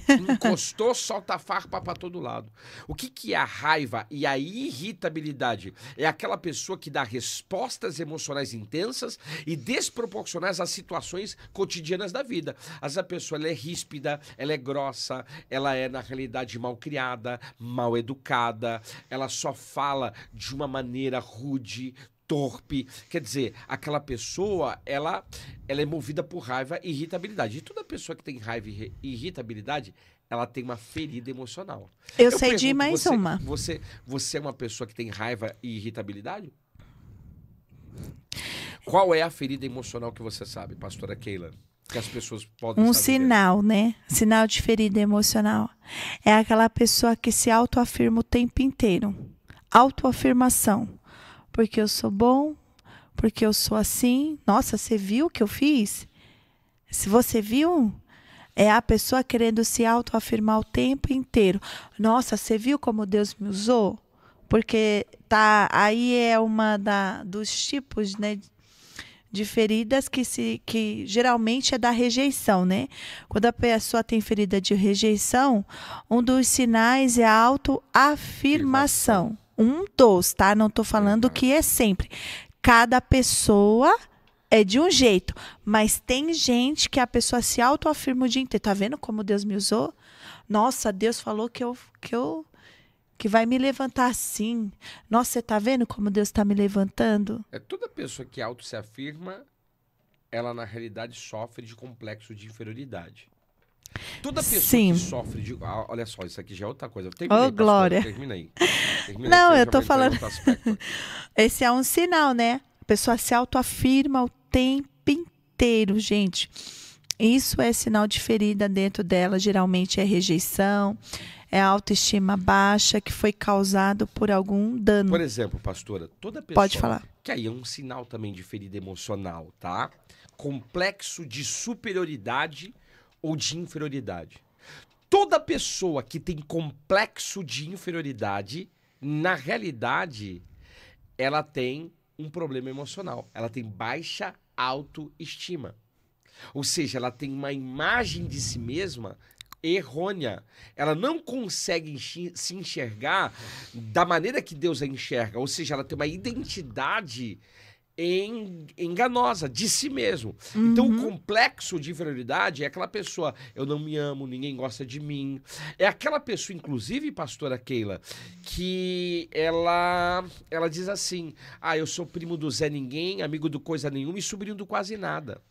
Encostou, solta farpa para todo lado. O que é a raiva e a irritabilidade? É aquela pessoa que dá respostas emocionais intensas e desproporcionais às situações cotidianas da vida. Às vezes a pessoa ela é ríspida, ela é grossa, ela é, na realidade, mal criada, mal educada, ela só fala de uma maneira rude, torpe, quer dizer, aquela pessoa, ela é movida por raiva e irritabilidade. E toda pessoa que tem raiva e irritabilidade, ela tem uma ferida emocional. Eu sei de mais uma. Você é uma pessoa que tem raiva e irritabilidade? Qual é a ferida emocional que você sabe, pastora Keila? Que as pessoas podem Um saber? sinal, né? Sinal de ferida emocional. É aquela pessoa que se autoafirma o tempo inteiro. Autoafirmação. Porque eu sou bom, porque eu sou assim. Nossa, você viu o que eu fiz? Se você viu, é a pessoa querendo se autoafirmar o tempo inteiro. Nossa, você viu como Deus me usou? Porque aí é uma dos tipos, né, de feridas que geralmente é da rejeição, né? Quando a pessoa tem ferida de rejeição, um dos sinais é a autoafirmação. Um dos, tá? Não estou falando que é sempre. Cada pessoa é de um jeito, mas tem gente que a pessoa se autoafirma o dia inteiro. Tá vendo como Deus me usou? Nossa, Deus falou que vai me levantar assim. Nossa, você tá vendo como Deus está me levantando? Toda pessoa que auto se afirma, ela na realidade sofre de complexo de inferioridade. Toda pessoa Sim. que sofre de... olha só, isso aqui já é outra coisa. Ô, glória. Termina aí. Não, eu tô falando... Esse é um sinal, né? A pessoa se autoafirma o tempo inteiro, gente. Isso é sinal de ferida dentro dela. Geralmente é rejeição, é autoestima baixa que foi causado por algum dano. Por exemplo, pastora, toda pessoa... Pode falar. Que aí é um sinal também de ferida emocional, tá? Complexo de superioridade ou de inferioridade. Toda pessoa que tem complexo de inferioridade, na realidade, ela tem um problema emocional. Ela tem baixa autoestima. Ou seja, ela tem uma imagem de si mesma errônea. Ela não consegue se enxergar da maneira que Deus a enxerga. Ou seja, ela tem uma identidade enganosa de si mesmo. Então, o complexo de inferioridade é aquela pessoa, eu não me amo, ninguém gosta de mim. É aquela pessoa, inclusive, pastora Keila, que ela diz assim, eu sou primo do Zé Ninguém, amigo do coisa nenhuma e sobrinho do quase nada.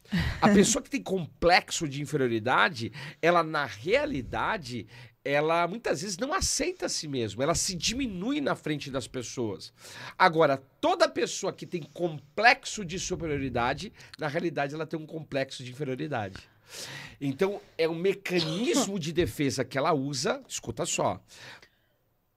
A pessoa que tem complexo de inferioridade, ela, na realidade, ela muitas vezes não aceita a si mesma, ela se diminui na frente das pessoas. Agora, toda pessoa que tem complexo de superioridade, na realidade ela tem um complexo de inferioridade. Então, é um mecanismo de defesa que ela usa, escuta só,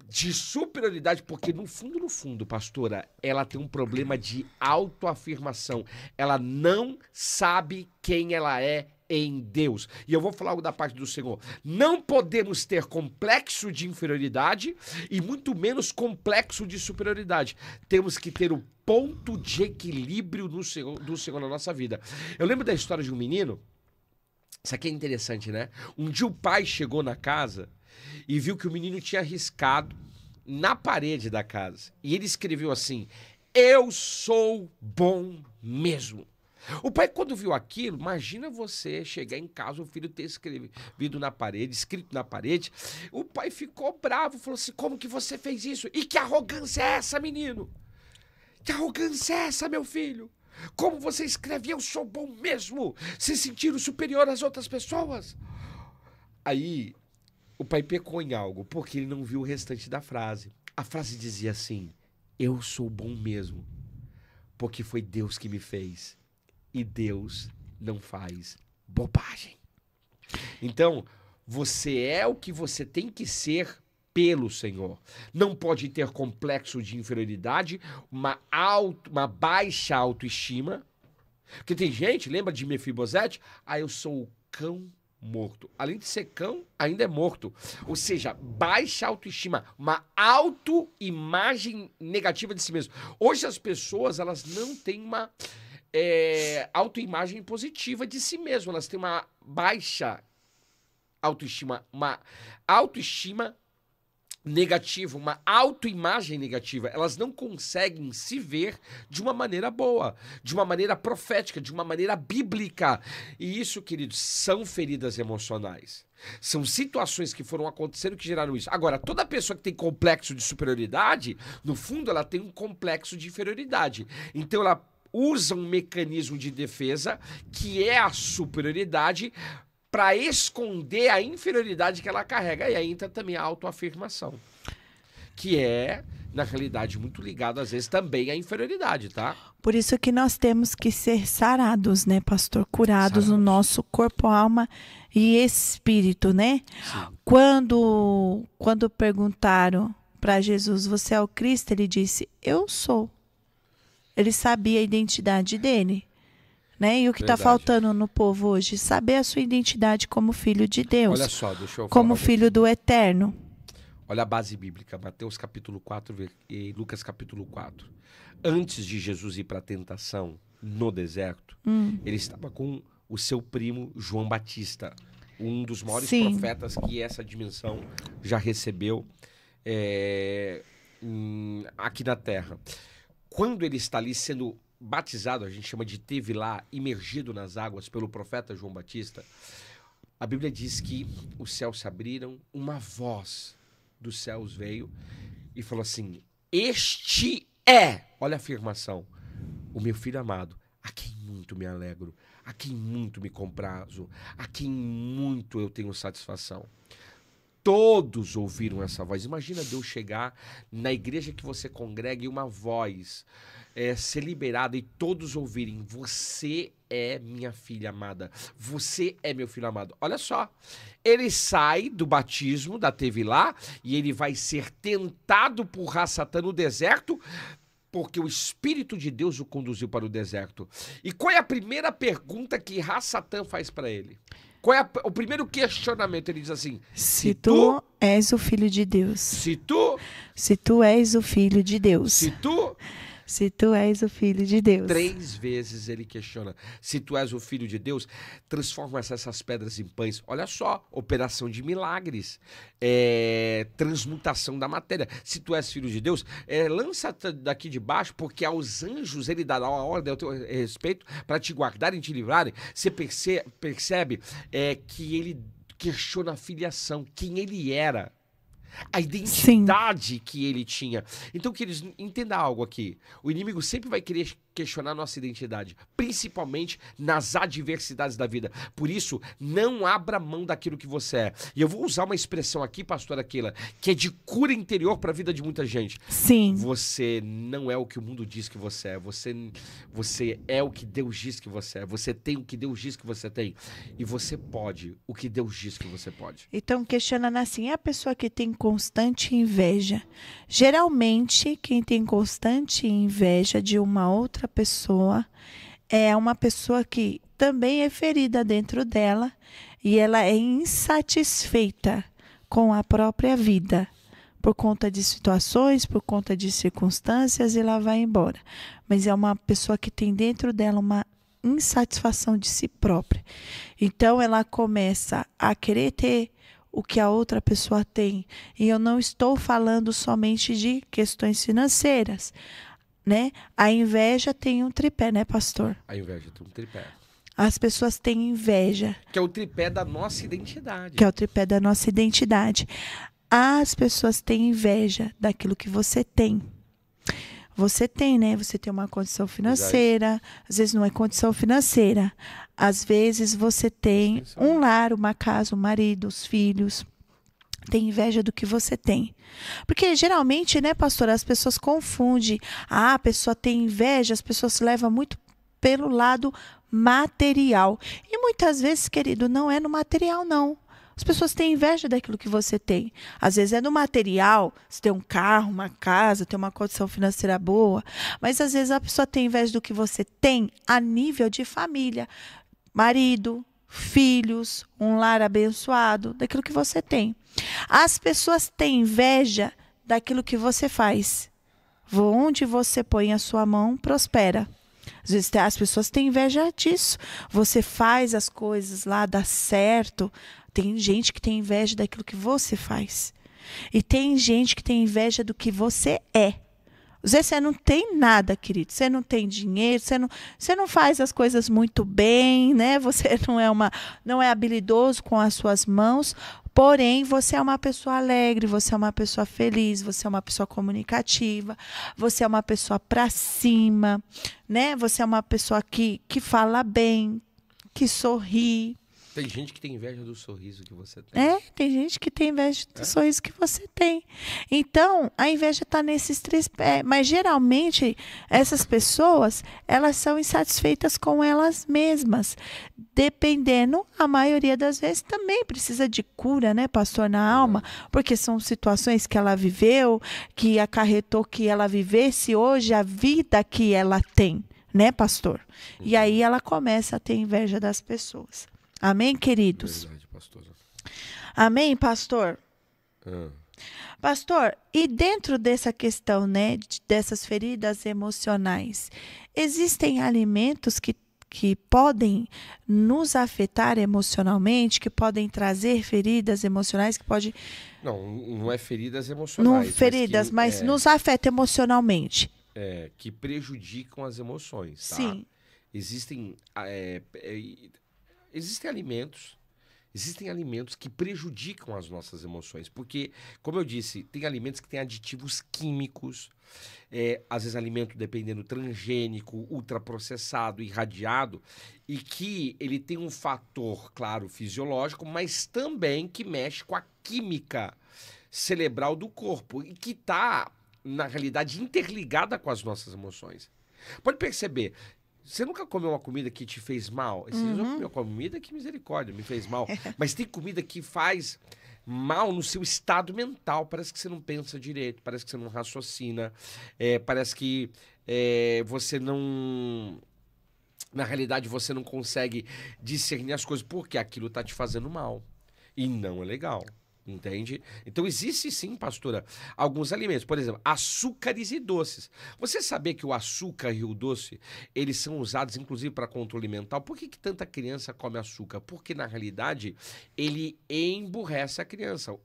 de superioridade, porque no fundo, pastora, ela tem um problema de autoafirmação. Ela não sabe quem ela é em Deus. E eu vou falar algo da parte do Senhor. Não podemos ter complexo de inferioridade e muito menos complexo de superioridade. Temos que ter o ponto de equilíbrio do Senhor na nossa vida. Eu lembro da história de um menino. Isso aqui é interessante, né? Um dia o pai chegou na casa e viu que o menino tinha riscado na parede da casa. E ele escreveu assim: eu sou bom mesmo. O pai, quando viu aquilo, imagina você chegar em casa, o filho ter escrito na parede, o pai ficou bravo, falou assim, como que você fez isso? E que arrogância é essa, menino? Que arrogância é essa, meu filho? Como você escreve, eu sou bom mesmo, se sentindo superior às outras pessoas? Aí, o pai pecou em algo, porque ele não viu o restante da frase. A frase dizia assim, eu sou bom mesmo, porque foi Deus que me fez. E Deus não faz bobagem. Então, você é o que você tem que ser pelo Senhor. Não pode ter complexo de inferioridade, uma baixa autoestima. Porque tem gente, lembra de Mefibosete? Eu sou o cão morto. Além de ser cão, ainda é morto. Ou seja, baixa autoestima, uma autoimagem negativa de si mesmo. Hoje as pessoas, elas não têm uma autoimagem positiva de si mesmo. Elas têm uma baixa autoestima, uma autoestima negativa, uma autoimagem negativa. Elas não conseguem se ver de uma maneira boa, de uma maneira profética, de uma maneira bíblica. E isso, queridos, são feridas emocionais. São situações que foram acontecendo que geraram isso. Agora, toda pessoa que tem complexo de superioridade, no fundo, ela tem um complexo de inferioridade. Então, ela usa um mecanismo de defesa, que é a superioridade, para esconder a inferioridade que ela carrega. E aí entra também a autoafirmação, que é, na realidade, muito ligado, às vezes, também à inferioridade, tá? Por isso que nós temos que ser sarados, né, pastor? Curados no nosso corpo, alma e espírito, né? Sim. Quando perguntaram para Jesus, você é o Cristo? Ele disse, eu sou. Ele sabia a identidade dele, né? E o que está faltando no povo hoje? Saber a sua identidade como filho de Deus. Olha só, deixa eu falar como filho do Eterno. Olha a base bíblica, Mateus capítulo 4 e Lucas capítulo 4. Antes de Jesus ir para a tentação, no deserto, ele estava com o seu primo João Batista, um dos maiores profetas que essa dimensão já recebeu aqui na Terra. Quando ele está ali sendo batizado, a gente chama de Tevilá, imergido nas águas pelo profeta João Batista, a Bíblia diz que os céus se abriram, uma voz dos céus veio e falou assim: este é, olha a afirmação, o meu filho amado, a quem muito me alegro, a quem muito me comprazo, a quem muito eu tenho satisfação. Todos ouviram essa voz. Imagina Deus chegar na igreja que você congrega e uma voz ser liberada e todos ouvirem: você é minha filha amada, você é meu filho amado. Olha só, ele sai do batismo da Tevilá e ele vai ser tentado por Satã no deserto, porque o Espírito de Deus o conduziu para o deserto. E qual é a primeira pergunta que Satã faz para ele? Qual é o primeiro questionamento? Ele diz assim: se tu és o Filho de Deus. Se tu és o Filho de Deus. Se tu és o Filho de Deus. 3 vezes ele questiona. Se tu és o Filho de Deus, transforma essas pedras em pães. Olha só, operação de milagres. Transmutação da matéria. Se tu és Filho de Deus, lança daqui de baixo, porque aos anjos ele dará uma ordem ao teu respeito para te guardarem e te livrarem. Você percebe que ele questiona a filiação, quem ele era. A identidade que ele tinha. Então, queridos, entenda algo aqui. O inimigo sempre vai querer questionar a nossa identidade, principalmente nas adversidades da vida. Por isso, não abra mão daquilo que você é. E eu vou usar uma expressão aqui, pastora Keila, que é de cura interior para a vida de muita gente. Sim. Você não é o que o mundo diz que você é. Você é o que Deus diz que você é. Você tem o que Deus diz que você tem. E você pode o que Deus diz que você pode. Então, questionando assim, é a pessoa que tem constante inveja. Geralmente, quem tem constante inveja de uma outra pessoa é uma pessoa que também é ferida dentro dela e ela é insatisfeita com a própria vida por conta de situações, por conta de circunstâncias, e lá vai embora. Mas é uma pessoa que tem dentro dela uma insatisfação de si própria. Então ela começa a querer ter o que a outra pessoa tem. E eu não estou falando somente de questões financeiras, né? A inveja tem um tripé, né, pastor? A inveja tem um tripé. As pessoas têm inveja. Que é o tripé da nossa identidade. Que é o tripé da nossa identidade. As pessoas têm inveja daquilo que você tem. Você tem, né? Você tem uma condição financeira. Às vezes não é condição financeira. Às vezes você tem um lar, uma casa, um marido, os filhos. Tem inveja do que você tem. Porque geralmente, né, pastor, as pessoas confundem. A pessoa tem inveja, as pessoas se levam muito pelo lado material. E muitas vezes, querido, não é no material, não. As pessoas têm inveja daquilo que você tem. Às vezes é no material, você tem um carro, uma casa, tem uma condição financeira boa. Mas às vezes a pessoa tem inveja do que você tem a nível de família. Marido, filhos, um lar abençoado, daquilo que você tem. As pessoas têm inveja daquilo que você faz. Onde você põe a sua mão, prospera. Às vezes as pessoas têm inveja disso. Você faz as coisas lá, dá certo. Tem gente que tem inveja daquilo que você faz. E tem gente que tem inveja do que você é. Às vezes você não tem nada, querido. Você não tem dinheiro, você não faz as coisas muito bem, né? Você não é habilidoso com as suas mãos, porém você é uma pessoa alegre, você é uma pessoa feliz, você é uma pessoa comunicativa, você é uma pessoa pra cima, né? Você é uma pessoa que fala bem, que sorri. Tem gente que tem inveja do sorriso que você tem. Tem gente que tem inveja do sorriso que você tem. Então, a inveja está nesses 3 pés. Mas, geralmente, essas pessoas, elas são insatisfeitas com elas mesmas. Dependendo, a maioria das vezes, também precisa de cura, né, pastor, na alma. Porque são situações que ela viveu, que acarretou que ela vivesse hoje a vida que ela tem, né, pastor? E aí ela começa a ter inveja das pessoas. Amém, queridos? Verdade, pastora. Amém, pastor? Pastor, e dentro dessa questão, né, dessas feridas emocionais, existem alimentos que podem nos afetar emocionalmente, que podem trazer feridas emocionais, que pode, Não, não é feridas não emocionais, feridas, mas nos afeta emocionalmente. que prejudicam as emoções, tá? Sim. Existem, existem alimentos. Existem alimentos que prejudicam as nossas emoções, porque, como eu disse, tem alimentos que têm aditivos químicos, às vezes alimento dependendo transgênico, ultraprocessado, irradiado, e que ele tem um fator, claro, fisiológico, mas também que mexe com a química cerebral do corpo e que está, na realidade, interligada com as nossas emoções. Pode perceber, você nunca comeu uma comida que te fez mal? Esses dias eu comi uma comida que, misericórdia, me fez mal. Mas tem comida que faz mal no seu estado mental. Parece que você não pensa direito, parece que você não raciocina, parece que você não... Na realidade, você não consegue discernir as coisas porque aquilo tá te fazendo mal. E não é legal. Entende? Então, existe sim, pastora, alguns alimentos. Por exemplo, açúcares e doces. Você sabia que o açúcar e o doce, eles são usados, inclusive, para controle mental? Por que tanta criança come açúcar? Porque, na realidade, ele emburrece a criança.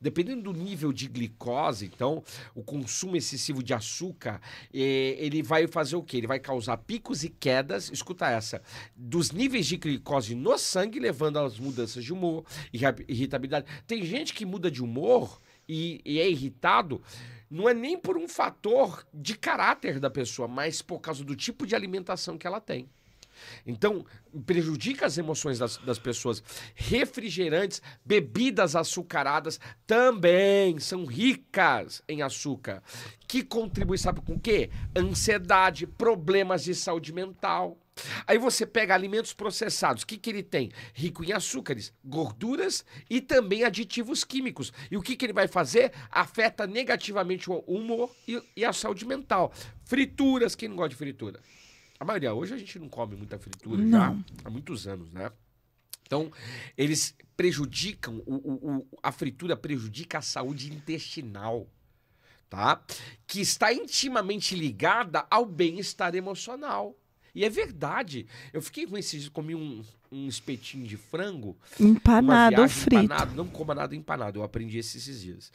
Dependendo do nível de glicose, então, o consumo excessivo de açúcar, ele vai fazer o quê? Ele vai causar picos e quedas, escuta essa, dos níveis de glicose no sangue, levando às mudanças de humor, irritabilidade. Tem gente que muda de humor e é irritado, não é nem por um fator de caráter da pessoa, mas por causa do tipo de alimentação que ela tem. Então, prejudica as emoções das pessoas. Refrigerantes, bebidas açucaradas também são ricas em açúcar, que contribui, sabe com o quê? Ansiedade, problemas de saúde mental. Aí você pega alimentos processados, o que ele tem? Rico em açúcares, gorduras e também aditivos químicos. E o que ele vai fazer? Afeta negativamente o humor e a saúde mental. Frituras, quem não gosta de fritura? A maioria, hoje a gente não come muita fritura já há muitos anos, né? Então, eles prejudicam, a fritura prejudica a saúde intestinal, tá? Que está intimamente ligada ao bem-estar emocional. E é verdade. Eu fiquei com esses dias, comi um espetinho de frango. Empanado, frito. Empanado, não coma nada empanado, eu aprendi esses dias.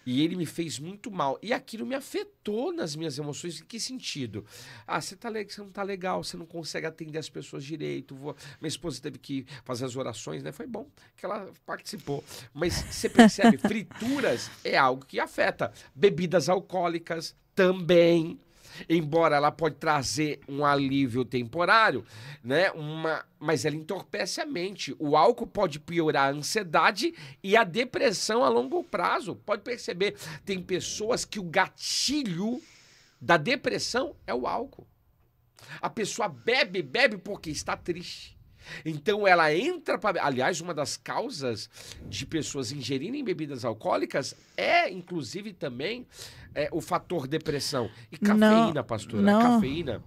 E ele me fez muito mal. E aquilo me afetou nas minhas emoções. Em que sentido? Você não tá legal, você não consegue atender as pessoas direito. Minha esposa teve que fazer as orações, né? Foi bom que ela participou. Mas você percebe, frituras é algo que afeta. Bebidas alcoólicas também. Embora ela pode trazer um alívio temporário, né? Mas ela entorpece a mente. O álcool pode piorar a ansiedade e a depressão a longo prazo. Pode perceber, tem pessoas que o gatilho da depressão é o álcool. A pessoa bebe porque está triste. Então ela entra para... Aliás, uma das causas de pessoas ingerirem bebidas alcoólicas é, inclusive, também o fator depressão. E cafeína, pastora. Não. Cafeína.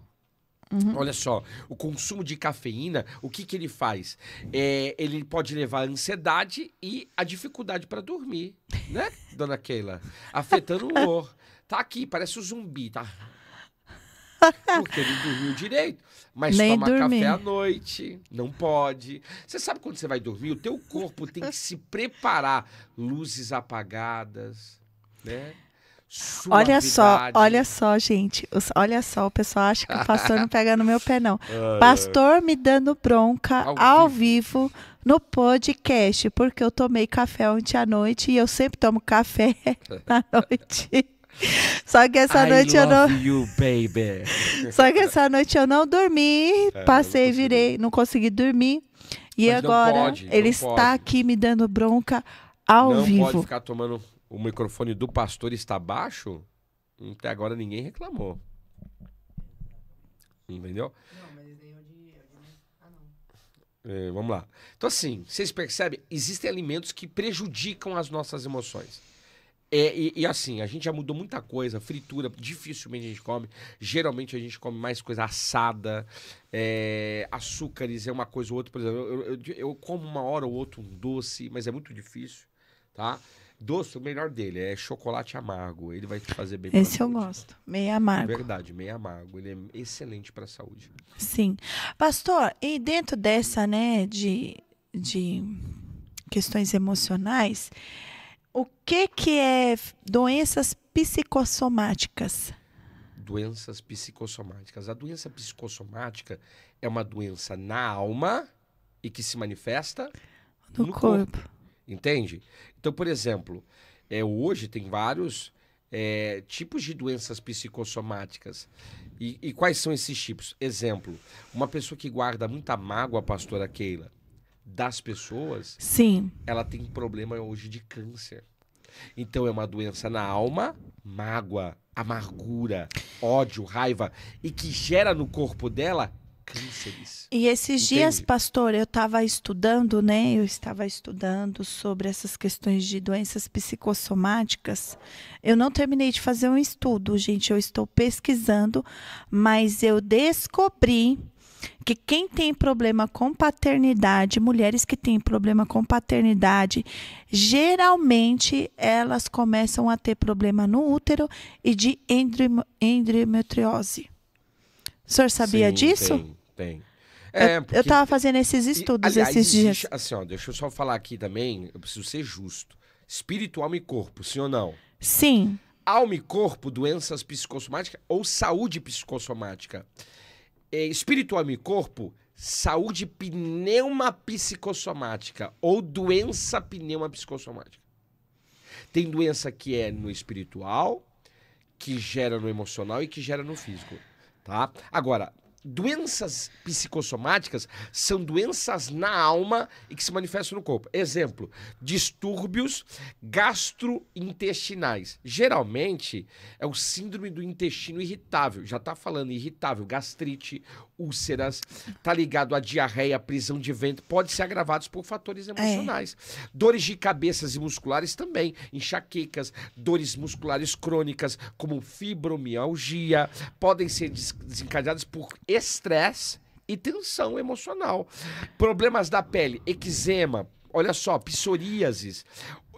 Olha só, o consumo de cafeína, o que ele faz? Ele pode levar a ansiedade e a dificuldade para dormir, né, dona Keila? Afetando o humor. Tá aqui, parece um zumbi, tá? Porque ele dormiu direito. Mas Nem toma dormir. café à noite, não pode. Você sabe quando você vai dormir, o teu corpo tem que se preparar. Luzes apagadas, né? Olha só, gente. Olha só, o pessoal acha que o pastor não pega no meu pé, não. Pastor me dando bronca ao vivo no podcast, porque eu tomei café ontem à noite e eu sempre tomo café à noite. Só que essa noite eu não. You, baby. Só que essa noite eu não dormi, passei, virei, não consegui dormir. E mas agora ele está aqui me dando bronca ao vivo. Não pode ficar tomando. O microfone do pastor está baixo? Até agora ninguém reclamou. Entendeu? Não, mas nem o de... não. Vamos lá. Então, assim, vocês percebem? Existem alimentos que prejudicam as nossas emoções. E assim, a gente já mudou muita coisa. Fritura, dificilmente a gente come. Geralmente a gente come mais coisa assada. Açúcares é uma coisa ou outra. Por exemplo, eu como uma hora ou outra um doce, mas é muito difícil, tá? Doce, o melhor dele é chocolate amargo. Ele vai te fazer bem. Esse eu gosto, meio amargo. Verdade, meio amargo. Ele é excelente para a saúde. Sim. Pastor, e dentro dessa, né, de questões emocionais, o que é doenças psicossomáticas? Doenças psicossomáticas. A doença psicossomática é uma doença na alma e que se manifesta no corpo. Entende? Então, por exemplo, hoje tem vários tipos de doenças psicossomáticas. E quais são esses tipos? Exemplo, uma pessoa que guarda muita mágoa, pastora Keila, das pessoas, sim, ela tem problema hoje de câncer. Então é uma doença na alma, mágoa, amargura, ódio, raiva, e que gera no corpo dela cânceres. E esses dias, pastor, eu estava estudando, né? Eu estava estudando sobre essas questões de doenças psicossomáticas. Eu não terminei de fazer um estudo, gente. Eu estou pesquisando, mas eu descobri que quem tem problema com paternidade, mulheres que têm problema com paternidade, geralmente elas começam a ter problema no útero e de endometriose. O senhor sabia disso? Tem. Eu estava fazendo esses estudos aliás, esses dias. Assim, ó, deixa eu só falar aqui também, eu preciso ser justo. Espírito, alma e corpo, sim ou não? Sim. Alma e corpo, doenças psicossomáticas ou saúde psicossomática. Espírito, alma e corpo, saúde pneumopsicossomática ou doença pneumopsicossomática. Tem doença que é no espiritual, que gera no emocional e que gera no físico. Tá? Agora, doenças psicossomáticas são doenças na alma e que se manifestam no corpo. Exemplo, distúrbios gastrointestinais. Geralmente é o síndrome do intestino irritável. Já está falando irritável, gastrite, úlceras, tá ligado a diarreia, prisão de ventre, pode ser agravados por fatores emocionais. Dores de cabeças e musculares também, enxaquecas, dores musculares crônicas, como fibromialgia, podem ser desencadeadas por estresse e tensão emocional. Problemas da pele, eczema, olha só, psoríases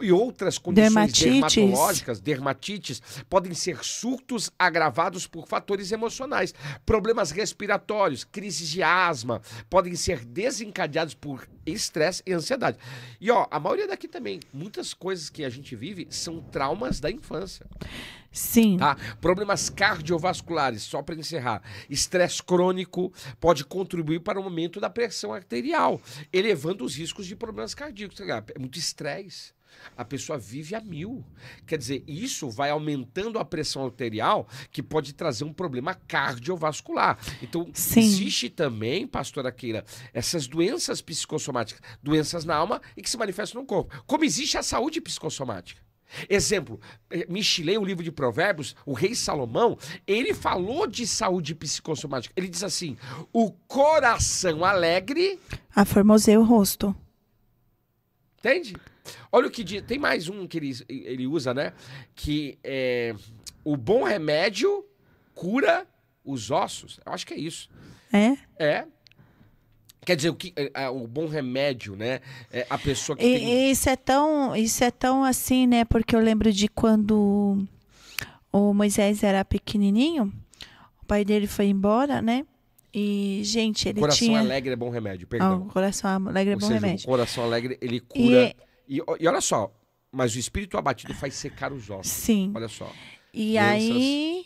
e outras condições dermatológicas, dermatites, podem ser surtos agravados por fatores emocionais. Problemas respiratórios, crises de asma, podem ser desencadeados por estresse e ansiedade. E ó, a maioria daqui também, muitas coisas que a gente vive são traumas da infância. Sim. Tá? Problemas cardiovasculares, só para encerrar. Estresse crônico pode contribuir para o aumento da pressão arterial, elevando os riscos de problemas cardíacos. É muito estresse. A pessoa vive a 1000. Quer dizer, isso vai aumentando a pressão arterial, que pode trazer um problema cardiovascular. Então, sim, existe também, pastora Keila, essas doenças psicossomáticas, doenças na alma e que se manifestam no corpo. Como existe a saúde psicossomática. Exemplo, Michelet, o livro de Provérbios, o rei Salomão, ele falou de saúde psicossomática. Ele diz assim, o coração alegre aformoseia o rosto. Entende? Olha o que diz. Tem mais um que ele usa, né? Que o bom remédio cura os ossos. Eu acho que é isso. É. Quer dizer, o bom remédio, né? É a pessoa que tem... Isso é tão assim, né? Porque eu lembro de quando o Moisés era pequenininho, o pai dele foi embora, né? E, gente, ele Coração alegre é bom remédio, perdão. Coração alegre é bom remédio. O coração alegre, ele cura... E olha só, mas o espírito abatido faz secar os ossos. Sim. Olha só. E aí,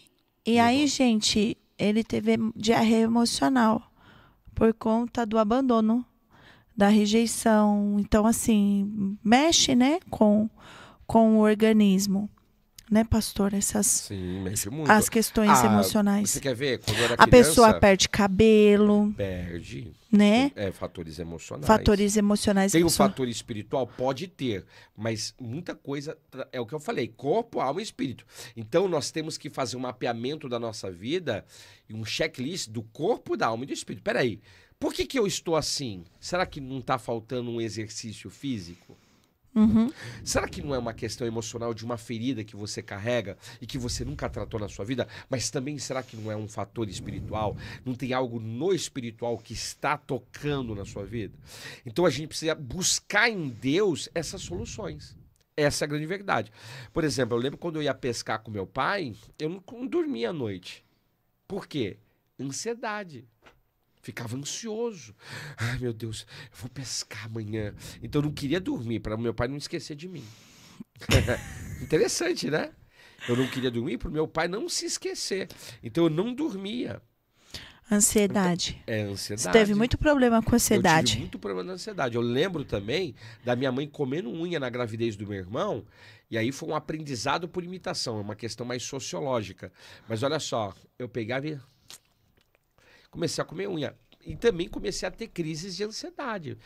gente, ele teve diarreia emocional por conta do abandono, da rejeição. Então, assim, mexe, né, com o organismo. Né, pastor? Sim, mexe muito. As questões emocionais. Você quer ver? Quando eu era criança, a pessoa perde cabelo. Perde. Né? Fatores emocionais. Fatores emocionais. Tem um fator espiritual? Pode ter. Mas muita coisa, é o que eu falei, corpo, alma e espírito. Então, nós temos que fazer um mapeamento da nossa vida e um checklist do corpo, da alma e do espírito. Peraí, por que eu estou assim? Será que não está faltando um exercício físico? Uhum. Será que não é uma questão emocional de uma ferida que você carrega e que você nunca tratou na sua vida? Mas também será que não é um fator espiritual? Não tem algo no espiritual que está tocando na sua vida? Então a gente precisa buscar em Deus essas soluções. Essa é a grande verdade. Por exemplo, eu lembro quando eu ia pescar com meu pai, eu não dormia à noite. Por quê? Ansiedade. Ficava ansioso. Ai, meu Deus, eu vou pescar amanhã. Então eu não queria dormir, para meu pai não esquecer de mim. Interessante, né? Eu não queria dormir para o meu pai não se esquecer. Então eu não dormia. Ansiedade. Então, ansiedade. Você teve muito problema com Eu ansiedade. tive muito problema de ansiedade. Eu lembro também da minha mãe comendo unha na gravidez do meu irmão, e aí foi um aprendizado por imitação, é uma questão mais sociológica. Mas olha só, eu pegava e comecei a comer unha. E também comecei a ter crises de ansiedade.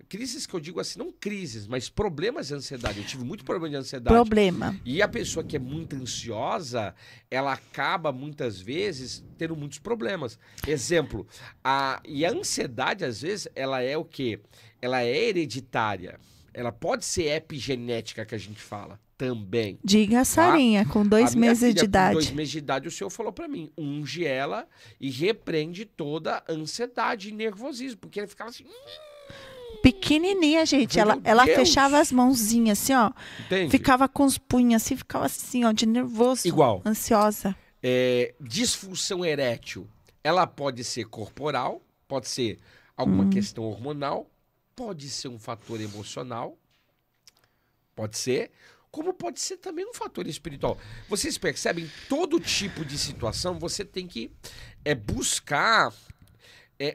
Crises que eu digo assim, não crises, mas problemas de ansiedade. Eu tive muito problema de ansiedade. Problema. E a pessoa que é muito ansiosa, ela acaba muitas vezes tendo muitos problemas. Exemplo, e a ansiedade, às vezes, ela é o quê? Ela é hereditária. Ela pode ser epigenética, que a gente fala, também. Diga a Sarinha, com 2 meses filha, de idade. Com 2 meses de idade, o senhor falou pra mim, unge ela e repreende toda a ansiedade e nervosismo, porque ele ficava assim... Pequenininha, gente. Meu Ela Deus. fechava as mãozinhas assim, ó. Entende? Ficava com os punhos assim, ficava assim, ó, de nervoso. Igual. Ansiosa. Disfunção erétil, ela pode ser corporal, pode ser alguma questão hormonal, pode ser um fator emocional, pode ser, como pode ser também um fator espiritual. Vocês percebem, todo tipo de situação você tem que buscar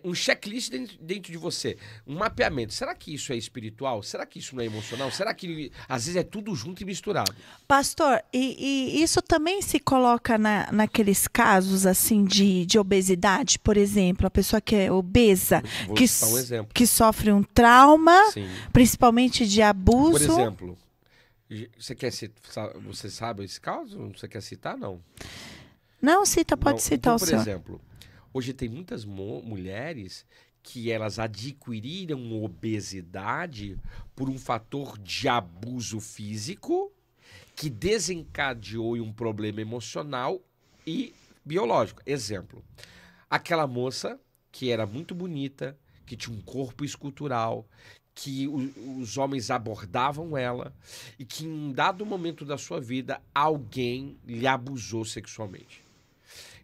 um checklist dentro de você, um mapeamento. Será que isso é espiritual? Será que isso não é emocional? Será que às vezes é tudo junto e misturado? Pastor, e isso também se coloca naqueles casos assim de obesidade, por exemplo, a pessoa que é obesa, Vou que, citar um exemplo. que sofre um trauma, Sim. principalmente de abuso. Por exemplo, você sabe esse caso? Você quer citar? Não. Não, cita, pode Não. citar Então, o por senhor. exemplo, hoje tem muitas mulheres que elas adquiriram obesidade por um fator de abuso físico que desencadeou em um problema emocional e biológico. Exemplo, aquela moça que era muito bonita, que tinha um corpo escultural, que os homens abordavam ela e que em um dado momento da sua vida alguém lhe abusou sexualmente.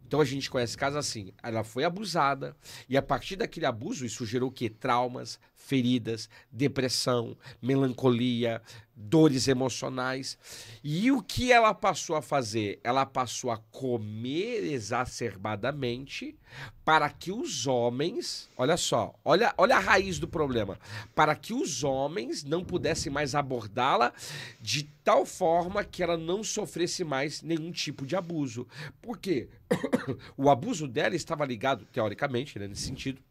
Então a gente conhece casos assim, ela foi abusada e a partir daquele abuso isso gerou o quê? Traumas, feridas, depressão, melancolia, dores emocionais. E o que ela passou a fazer? Ela passou a comer exacerbadamente para que os homens, olha só, olha a raiz do problema, para que os homens não pudessem mais abordá-la de tal forma que ela não sofresse mais nenhum tipo de abuso. Por quê? O abuso dela estava ligado, teoricamente, né, nesse sentido,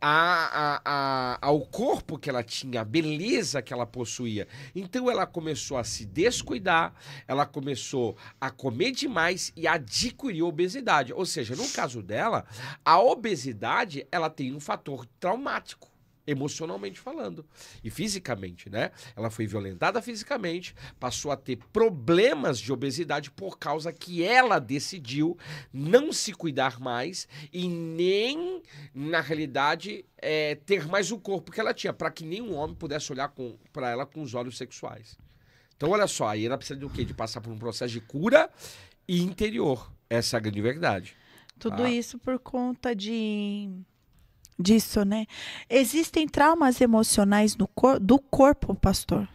ao corpo que ela tinha, a beleza que ela possuía. Então ela começou a se descuidar, ela começou a comer demais e adquirir obesidade. Ou seja, no caso dela, a obesidade ela tem um fator traumático, emocionalmente falando e fisicamente, né? Ela foi violentada fisicamente, passou a ter problemas de obesidade por causa que ela decidiu não se cuidar mais e nem, na realidade, ter mais o corpo que ela tinha, para que nenhum homem pudesse olhar para ela com os olhos sexuais. Então, olha só, aí ela precisa de o quê? De passar por um processo de cura e interior. Essa é a grande verdade. Tudo isso por conta disso, né? Existem traumas emocionais do corpo, pastor?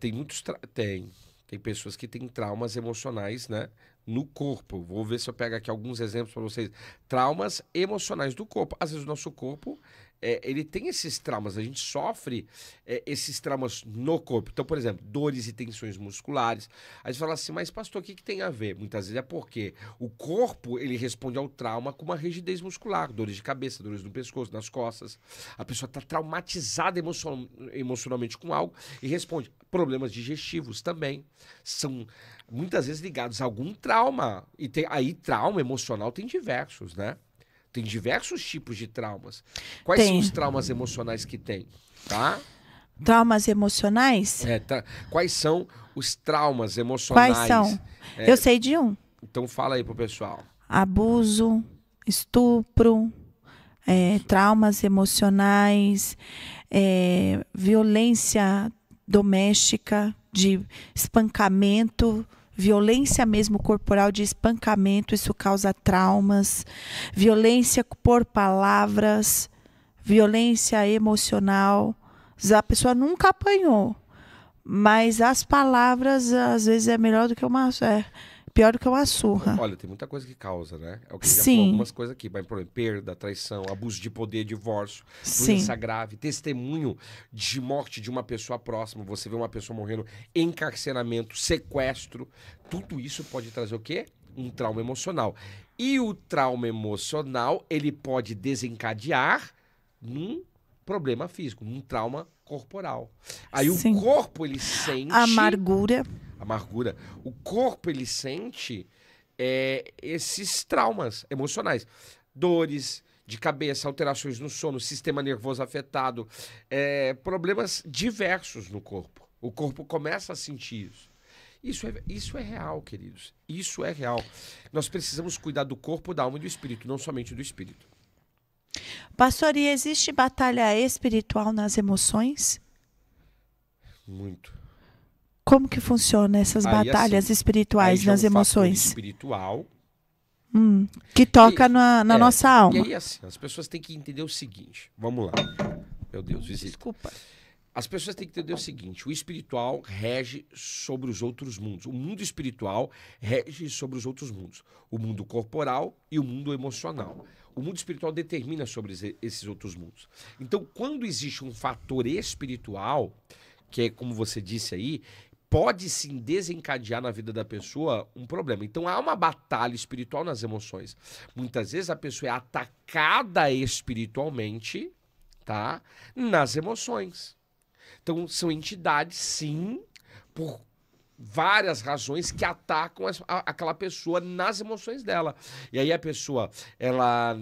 Tem muitos... Tem pessoas que têm traumas emocionais, né, no corpo. Vou ver se eu pego aqui alguns exemplos para vocês. Traumas emocionais do corpo. Às vezes o nosso corpo, ele tem esses traumas. A gente sofre esses traumas no corpo. Então, por exemplo, dores e tensões musculares. Aí você fala assim, mas pastor, o que tem a ver? Muitas vezes é porque o corpo, ele responde ao trauma com uma rigidez muscular. Dores de cabeça, dores no pescoço, nas costas. A pessoa está traumatizada emocionalmente com algo e responde. Problemas digestivos também são muitas vezes ligados a algum trauma. E aí trauma emocional tem diversos, né? Tem diversos tipos de traumas. Quais são os traumas emocionais que tem? Tá? Traumas emocionais? Quais são os traumas emocionais? Quais são? Eu sei de um. Então fala aí pro pessoal. Abuso, estupro, traumas emocionais, violência doméstica de espancamento, violência mesmo corporal de espancamento, isso causa traumas, violência por palavras, violência emocional. A pessoa nunca apanhou, mas as palavras às vezes é melhor do que pior do que uma surra. Olha, tem muita coisa que causa, né? É o que a gente já Sim. falou algumas coisas aqui, mas por exemplo, perda, traição, abuso de poder, divórcio, doença grave, testemunho de morte de uma pessoa próxima, você vê uma pessoa morrendo, encarceramento, sequestro, tudo isso pode trazer o quê? Um trauma emocional. E o trauma emocional, ele pode desencadear num problema físico, num trauma corporal. Aí Sim. o corpo, ele sente... Amargura. O corpo, ele sente esses traumas emocionais. Dores de cabeça, alterações no sono, sistema nervoso afetado, problemas diversos no corpo. O corpo começa a sentir isso. Isso é real, queridos. Isso é real. Nós precisamos cuidar do corpo, da alma e do espírito, não somente do espírito. Pastor, e existe batalha espiritual nas emoções? Muito. Como que funciona essas batalhas espirituais nas emoções? Espiritual. Que toca na nossa alma. E aí, assim, as pessoas têm que entender o seguinte. Vamos lá. Meu Deus, visita. Desculpa. As pessoas têm que entender o seguinte: o espiritual rege sobre os outros mundos. O mundo espiritual rege sobre os outros mundos. O mundo corporal e o mundo emocional. O mundo espiritual determina sobre esses outros mundos. Então, quando existe um fator espiritual, que é como você disse aí, pode sim desencadear na vida da pessoa um problema. Então há uma batalha espiritual nas emoções. Muitas vezes a pessoa é atacada espiritualmente, tá? Nas emoções. Então são entidades, sim, por várias razões que atacam aquela pessoa nas emoções dela. E aí a pessoa, ela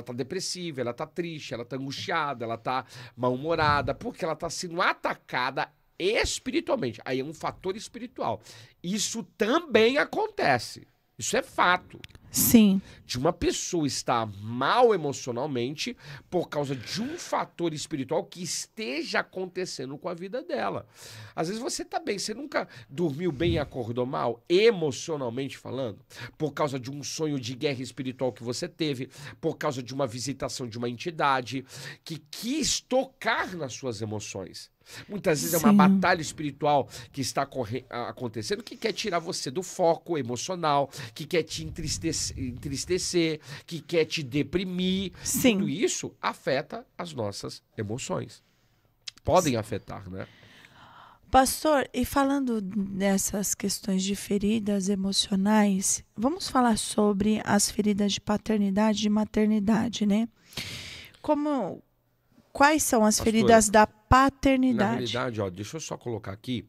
tá depressiva, ela tá triste, ela tá angustiada, ela tá mal-humorada, porque ela tá sendo atacada espiritualmente. Aí é um fator espiritual. Isso também acontece. Isso é fato. Sim. De uma pessoa estar mal emocionalmente por causa de um fator espiritual que esteja acontecendo com a vida dela. Às vezes você tá bem, você nunca dormiu bem e acordou mal, emocionalmente falando, por causa de um sonho de guerra espiritual que você teve, por causa de uma visitação de uma entidade que quis tocar nas suas emoções. Muitas vezes Sim. é uma batalha espiritual que está acontecendo, que quer tirar você do foco emocional, que quer te entristecer, que quer te deprimir. Sim. Tudo isso afeta as nossas emoções. Podem afetar, né? Pastor, e falando dessas questões de feridas emocionais, vamos falar sobre as feridas de paternidade e de maternidade, né? Quais são as feridas da paternidade? Na realidade, ó, deixa eu só colocar aqui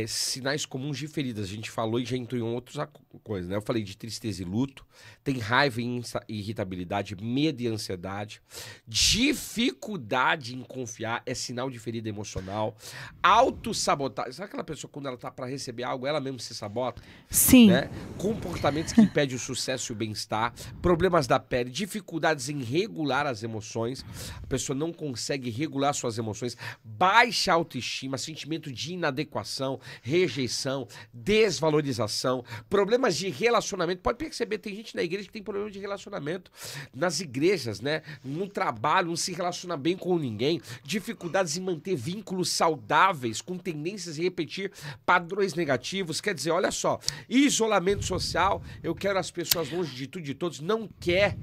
sinais comuns de feridas. A gente falou e já entrou em outras coisas, né? Eu falei de tristeza e luto, tem raiva e irritabilidade, medo e ansiedade, dificuldade em confiar, é sinal de ferida emocional, autossabotagem. Sabe aquela pessoa quando ela tá para receber algo, ela mesmo se sabota? Sim. Né? Comportamentos que impedem o sucesso e o bem-estar, problemas da pele, dificuldades em regular as emoções, a pessoa não consegue regular suas emoções, baixa autoestima, sentimento de inadequação, rejeição, desvalorização, problemas de relacionamento. Pode perceber, tem gente na igreja que tem problema de relacionamento, nas igrejas, né? No trabalho, não se relaciona bem com ninguém, dificuldades em manter vínculos saudáveis, com tendências a repetir padrões negativos. Quer dizer, olha só, isolamento social, eu quero as pessoas longe de tudo e de todos, não quer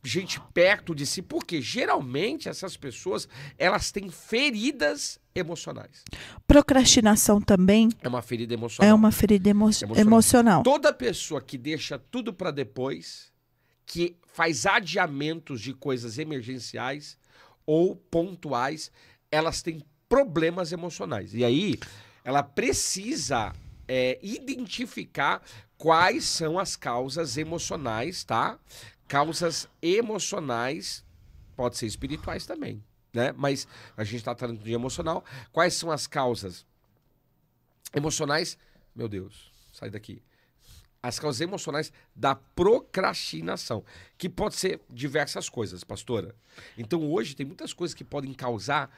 gente perto de si, porque geralmente essas pessoas, elas têm feridas emocionais. Procrastinação também é uma ferida emocional. É uma ferida emocional. Toda pessoa que deixa tudo para depois, que faz adiamentos de coisas emergenciais ou pontuais, elas têm problemas emocionais. E aí, ela precisa identificar quais são as causas emocionais, tá? Causas emocionais, pode ser espirituais também, né? Mas a gente está tratando de emocional. Quais são as causas emocionais? Meu Deus, sai daqui. As causas emocionais da procrastinação, que pode ser diversas coisas, pastora. Então hoje tem muitas coisas que podem causar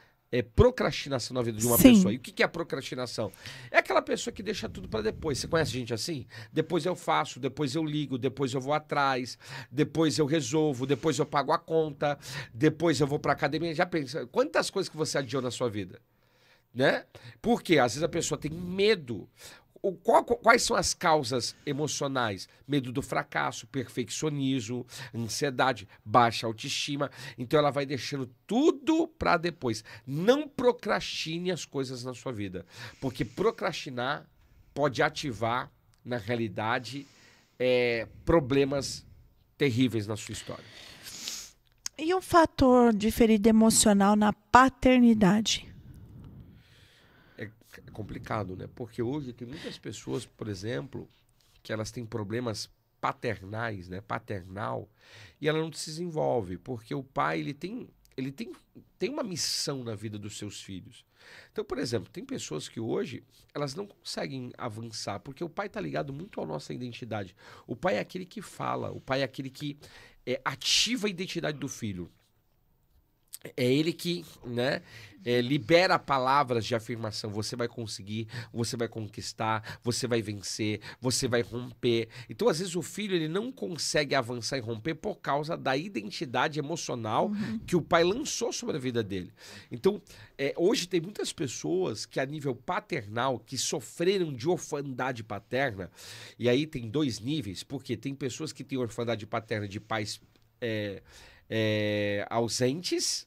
procrastinação na vida de uma Sim. pessoa. E o que é a procrastinação? É aquela pessoa que deixa tudo para depois. Você conhece gente assim? Depois eu faço, depois eu ligo, depois eu vou atrás, depois eu resolvo, depois eu pago a conta, depois eu vou para academia. Já pensa, quantas coisas que você adiou na sua vida? Né? Porque às vezes a pessoa tem medo. Quais são as causas emocionais? Medo do fracasso, perfeccionismo, ansiedade, baixa autoestima. Então ela vai deixando tudo para depois. Não procrastine as coisas na sua vida, porque procrastinar pode ativar, na realidade, problemas terríveis na sua história. E o fator de ferida emocional na paternidade? É complicado, né? Porque hoje tem muitas pessoas, por exemplo, que elas têm problemas paternais, né? Paternal, e ela não se desenvolve, porque o pai, ele tem uma missão na vida dos seus filhos. Então, por exemplo, tem pessoas que hoje, elas não conseguem avançar, porque o pai está ligado muito à nossa identidade. O pai é aquele que fala, o pai é aquele que ativa a identidade do filho. É ele que, né, libera palavras de afirmação. Você vai conseguir, você vai conquistar, você vai vencer, você vai romper. Então, às vezes, o filho ele não consegue avançar e romper por causa da identidade emocional que o pai lançou sobre a vida dele. Então, hoje tem muitas pessoas que, a nível paternal, que sofreram de orfandade paterna. E aí tem dois níveis, porque tem pessoas que têm orfandade paterna de pais ausentes,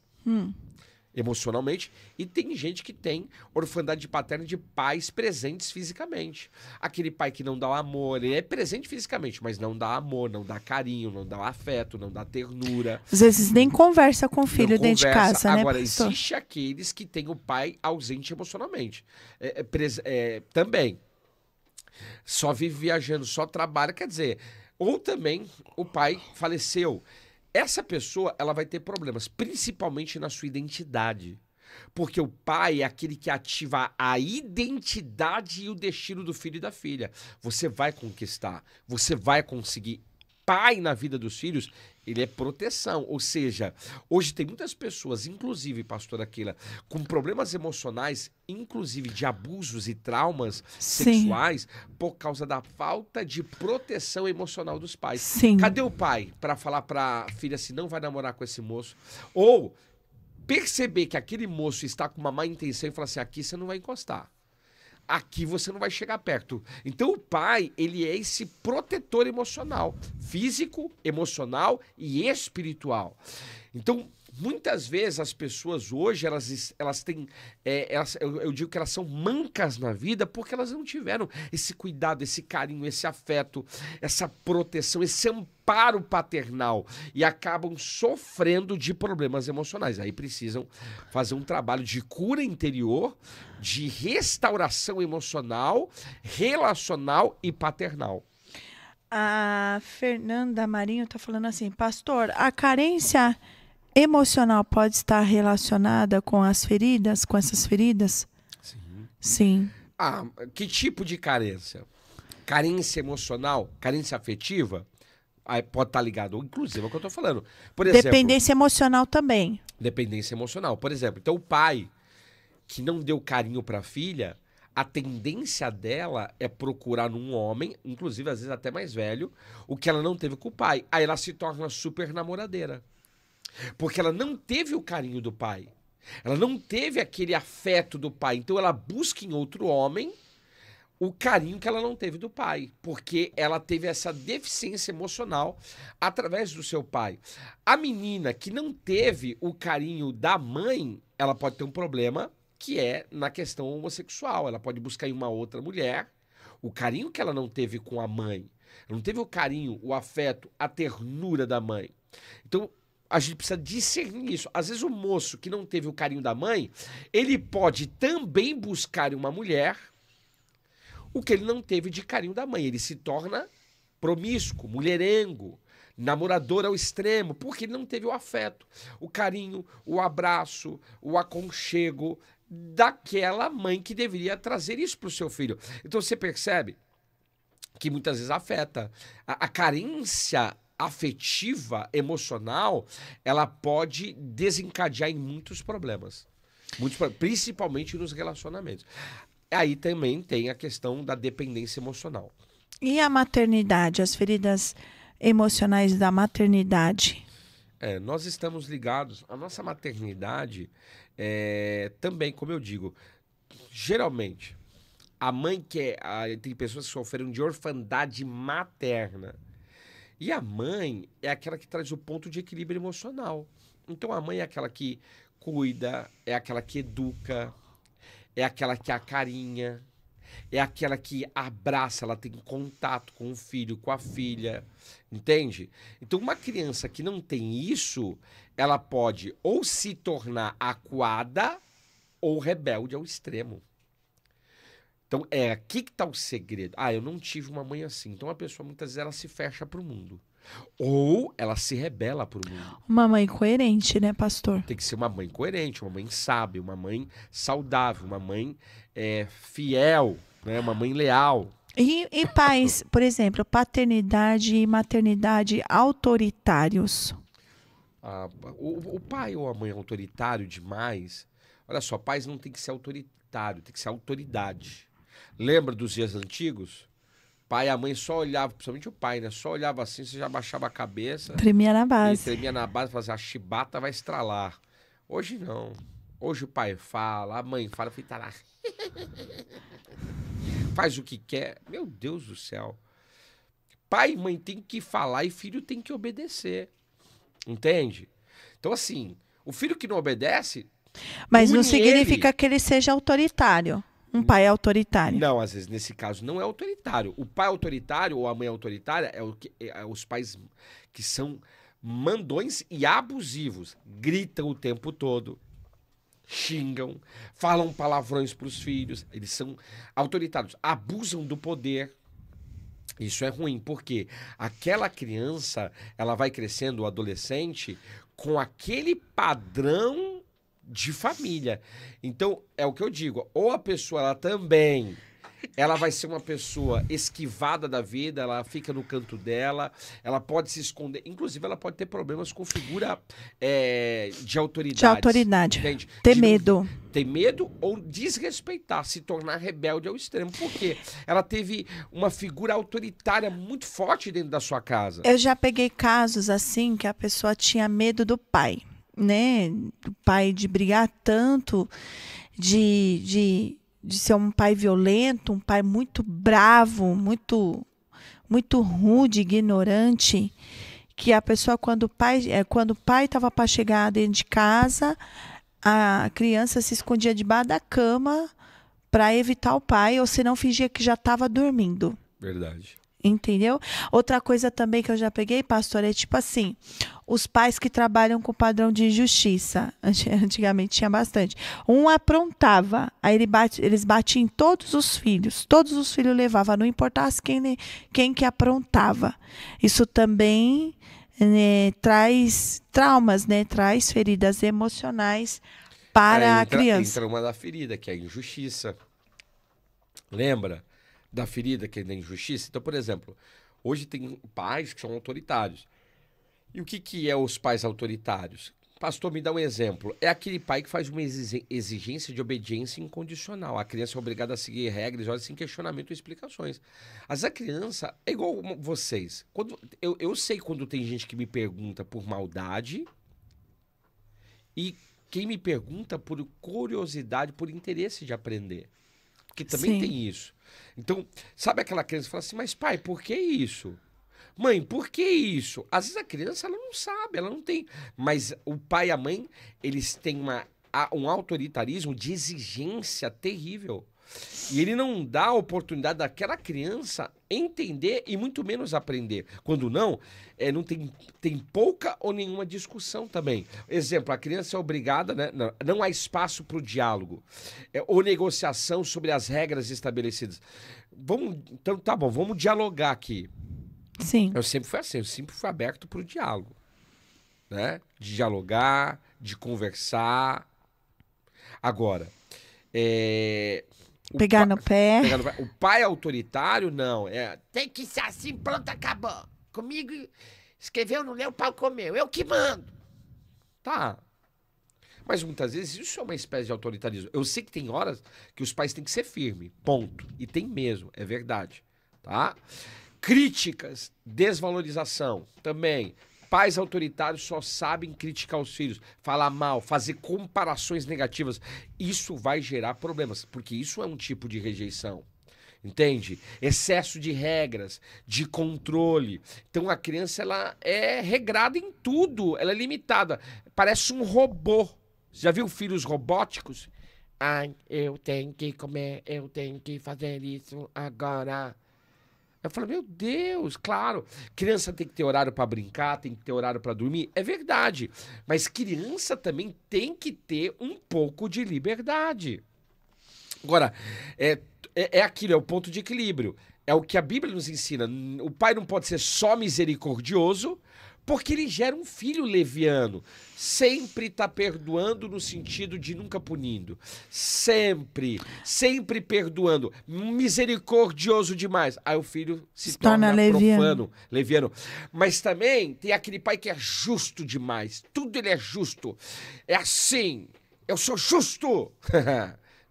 emocionalmente, e tem gente que tem orfandade paterna de pais presentes fisicamente. Aquele pai que não dá o amor, ele é presente fisicamente, mas não dá amor, não dá carinho, não dá afeto, não dá ternura. Às vezes nem conversa com o filho dentro de casa, né? Agora, pastor? existe aqueles que têm o pai ausente emocionalmente. Também. Só vive viajando, só trabalha, quer dizer, ou também o pai faleceu. Essa pessoa, ela vai ter problemas, principalmente na sua identidade. Porque o pai é aquele que ativa a identidade e o destino do filho e da filha. Você vai conquistar, você vai conseguir. Pai na vida dos filhos, ele é proteção. Ou seja, hoje tem muitas pessoas, inclusive, pastora Keila, com problemas emocionais, inclusive de abusos e traumas sexuais, por causa da falta de proteção emocional dos pais. Sim. Cadê o pai para falar para a filha assim, não vai namorar com esse moço? Ou perceber que aquele moço está com uma má intenção e falar assim, aqui você não vai encostar. Aqui você não vai chegar perto. Então o pai, ele é esse protetor emocional, físico, emocional e espiritual. Então, muitas vezes as pessoas hoje, elas têm, eu digo que elas são mancas na vida porque elas não tiveram esse cuidado, esse carinho, esse afeto, essa proteção, esse amparo paternal e acabam sofrendo de problemas emocionais. Aí precisam fazer um trabalho de cura interior, de restauração emocional, relacional e paternal. A Fernanda Marinho está falando assim, pastor, a carência emocional pode estar relacionada com as feridas, com essas feridas? Sim. Sim. Ah, que tipo de carência? Carência emocional, carência afetiva? Aí pode estar ligado, inclusive, é o que eu estou falando. Por exemplo, Dependência emocional também. Dependência emocional. Por exemplo, então o pai que não deu carinho para a filha, a tendência dela é procurar num homem, inclusive às vezes até mais velho, o que ela não teve com o pai. Aí ela se torna super namoradeira. Porque ela não teve o carinho do pai. Ela não teve aquele afeto do pai. Então ela busca em outro homem o carinho que ela não teve do pai. Porque ela teve essa deficiência emocional através do seu pai. A menina que não teve o carinho da mãe, ela pode ter um problema que é na questão homossexual. Ela pode buscar em uma outra mulher o carinho que ela não teve com a mãe. Ela não teve o carinho, o afeto, a ternura da mãe. Então, a gente precisa discernir isso. Às vezes o moço que não teve o carinho da mãe, ele pode também buscar em uma mulher o que ele não teve de carinho da mãe. Ele se torna promíscuo, mulherengo, namorador ao extremo, porque ele não teve o afeto, o carinho, o abraço, o aconchego daquela mãe que deveria trazer isso para o seu filho. Então você percebe que muitas vezes afeta. A carência afetiva, emocional, ela pode desencadear em muitos problemas. Principalmente nos relacionamentos. Aí também tem a questão da dependência emocional. E a maternidade, as feridas emocionais da maternidade? Nós estamos ligados. A nossa maternidade também, como eu digo, geralmente, a mãe tem pessoas que sofreram de orfandade materna. E a mãe é aquela que traz o ponto de equilíbrio emocional. Então a mãe é aquela que cuida, é aquela que educa, é aquela que acarinha, é aquela que abraça, ela tem contato com o filho, com a filha, entende? Então uma criança que não tem isso, ela pode ou se tornar acuada ou rebelde ao extremo. Então aqui que está o segredo. Eu não tive uma mãe assim. Então a pessoa muitas vezes ela se fecha para o mundo. Ou ela se rebela para o mundo. Uma mãe coerente, né, pastor? Tem que ser uma mãe coerente, uma mãe sábia, uma mãe saudável, uma mãe fiel, né? Uma mãe leal. E pais, por exemplo, paternidade e maternidade autoritários. O pai ou a mãe autoritário demais. Olha só, pais não tem que ser autoritário, tem que ser autoridade. Lembra dos dias antigos? Pai e a mãe só olhavam, principalmente o pai, né? Só olhava assim, você já baixava a cabeça. Tremia na base. Tremia na base, fazia a chibata vai estralar. Hoje não. Hoje o pai fala, a mãe fala, fica lá. Faz o que quer. Meu Deus do céu. Pai e mãe tem que falar e filho tem que obedecer. Entende? Então, assim, o filho que não obedece... Mas não significa que ele seja autoritário. Um pai autoritário. Não, às vezes, nesse caso, não é autoritário. O pai autoritário ou a mãe autoritária é os pais que são mandões e abusivos. Gritam o tempo todo, xingam, falam palavrões para os filhos. Eles são autoritários, abusam do poder. Isso é ruim, porque aquela criança, ela vai crescendo, o adolescente, com aquele padrão de família. Então, é o que eu digo, ou a pessoa, ela vai ser uma pessoa esquivada da vida, ela fica no canto dela, ela pode se esconder, inclusive ela pode ter problemas com figura de autoridade. De autoridade. Entende? Ter medo. Ter medo ou desrespeitar, se tornar rebelde ao extremo, porque ela teve uma figura autoritária muito forte dentro da sua casa. Eu já peguei casos assim que a pessoa tinha medo do pai, né? Do pai de brigar tanto, de ser um pai violento, um pai muito bravo, muito rude, ignorante, que a pessoa, quando o pai estava para chegar dentro de casa, a criança se escondia debaixo da cama para evitar o pai, ou senão fingia que já estava dormindo. Verdade. Entendeu? Outra coisa também que eu já peguei, pastor, é tipo assim, os pais que trabalham com padrão de justiça, antigamente tinha bastante, um aprontava, aí eles batiam em todos os filhos levavam, não importasse quem que aprontava. Isso também, né, traz traumas, né, traz feridas emocionais para a criança. Entra uma da ferida, que é a injustiça. Lembra? Da ferida que é da injustiça. Então, por exemplo, hoje tem pais que são autoritários. E o que é os pais autoritários? Pastor, me dá um exemplo. É aquele pai que faz uma exigência de obediência incondicional. A criança é obrigada a seguir regras, olha, sem questionamento ou explicações. Mas a criança é igual vocês. Eu sei quando tem gente que me pergunta por maldade e quem me pergunta por curiosidade, por interesse de aprender. Porque também tem isso. Então, sabe aquela criança que fala assim, mas pai, por que isso? Mãe, por que isso? Às vezes a criança ela não sabe, ela não tem. Mas o pai e a mãe, eles têm um autoritarismo de exigência terrível. E ele não dá a oportunidade daquela criança entender e muito menos aprender. Quando não tem pouca ou nenhuma discussão também. Exemplo, a criança é obrigada, né? Não há espaço para o diálogo ou negociação sobre as regras estabelecidas. Então tá bom, vamos dialogar aqui. Sim. Eu sempre fui assim, eu sempre fui aberto para o diálogo, né? De dialogar, de conversar. Agora, pegar no pé. O pai autoritário, não. Tem que ser assim, pronto, acabou. Comigo, escreveu, não leu, o pau comeu. Eu que mando. Tá. Mas muitas vezes isso é uma espécie de autoritarismo. Eu sei que tem horas que os pais têm que ser firmes, ponto. E tem mesmo, é verdade. Tá? Críticas, desvalorização, também. Pais autoritários só sabem criticar os filhos, falar mal, fazer comparações negativas. Isso vai gerar problemas, porque isso é um tipo de rejeição. Entende? Excesso de regras, de controle. Então a criança ela é regrada em tudo, ela é limitada. Parece um robô. Você já viu filhos robóticos? Ai, eu tenho que comer, eu tenho que fazer isso agora. Eu falo, meu Deus, claro, criança tem que ter horário para brincar, tem que ter horário para dormir, é verdade. Mas criança também tem que ter um pouco de liberdade. Agora, é aquilo, é o ponto de equilíbrio. É o que a Bíblia nos ensina. O pai não pode ser só misericordioso, porque ele gera um filho leviano. Sempre está perdoando no sentido de nunca punindo. Sempre perdoando. Misericordioso demais. Aí o filho se torna profano, leviano. Mas também tem aquele pai que é justo demais. Tudo ele é justo. É assim. Eu sou justo.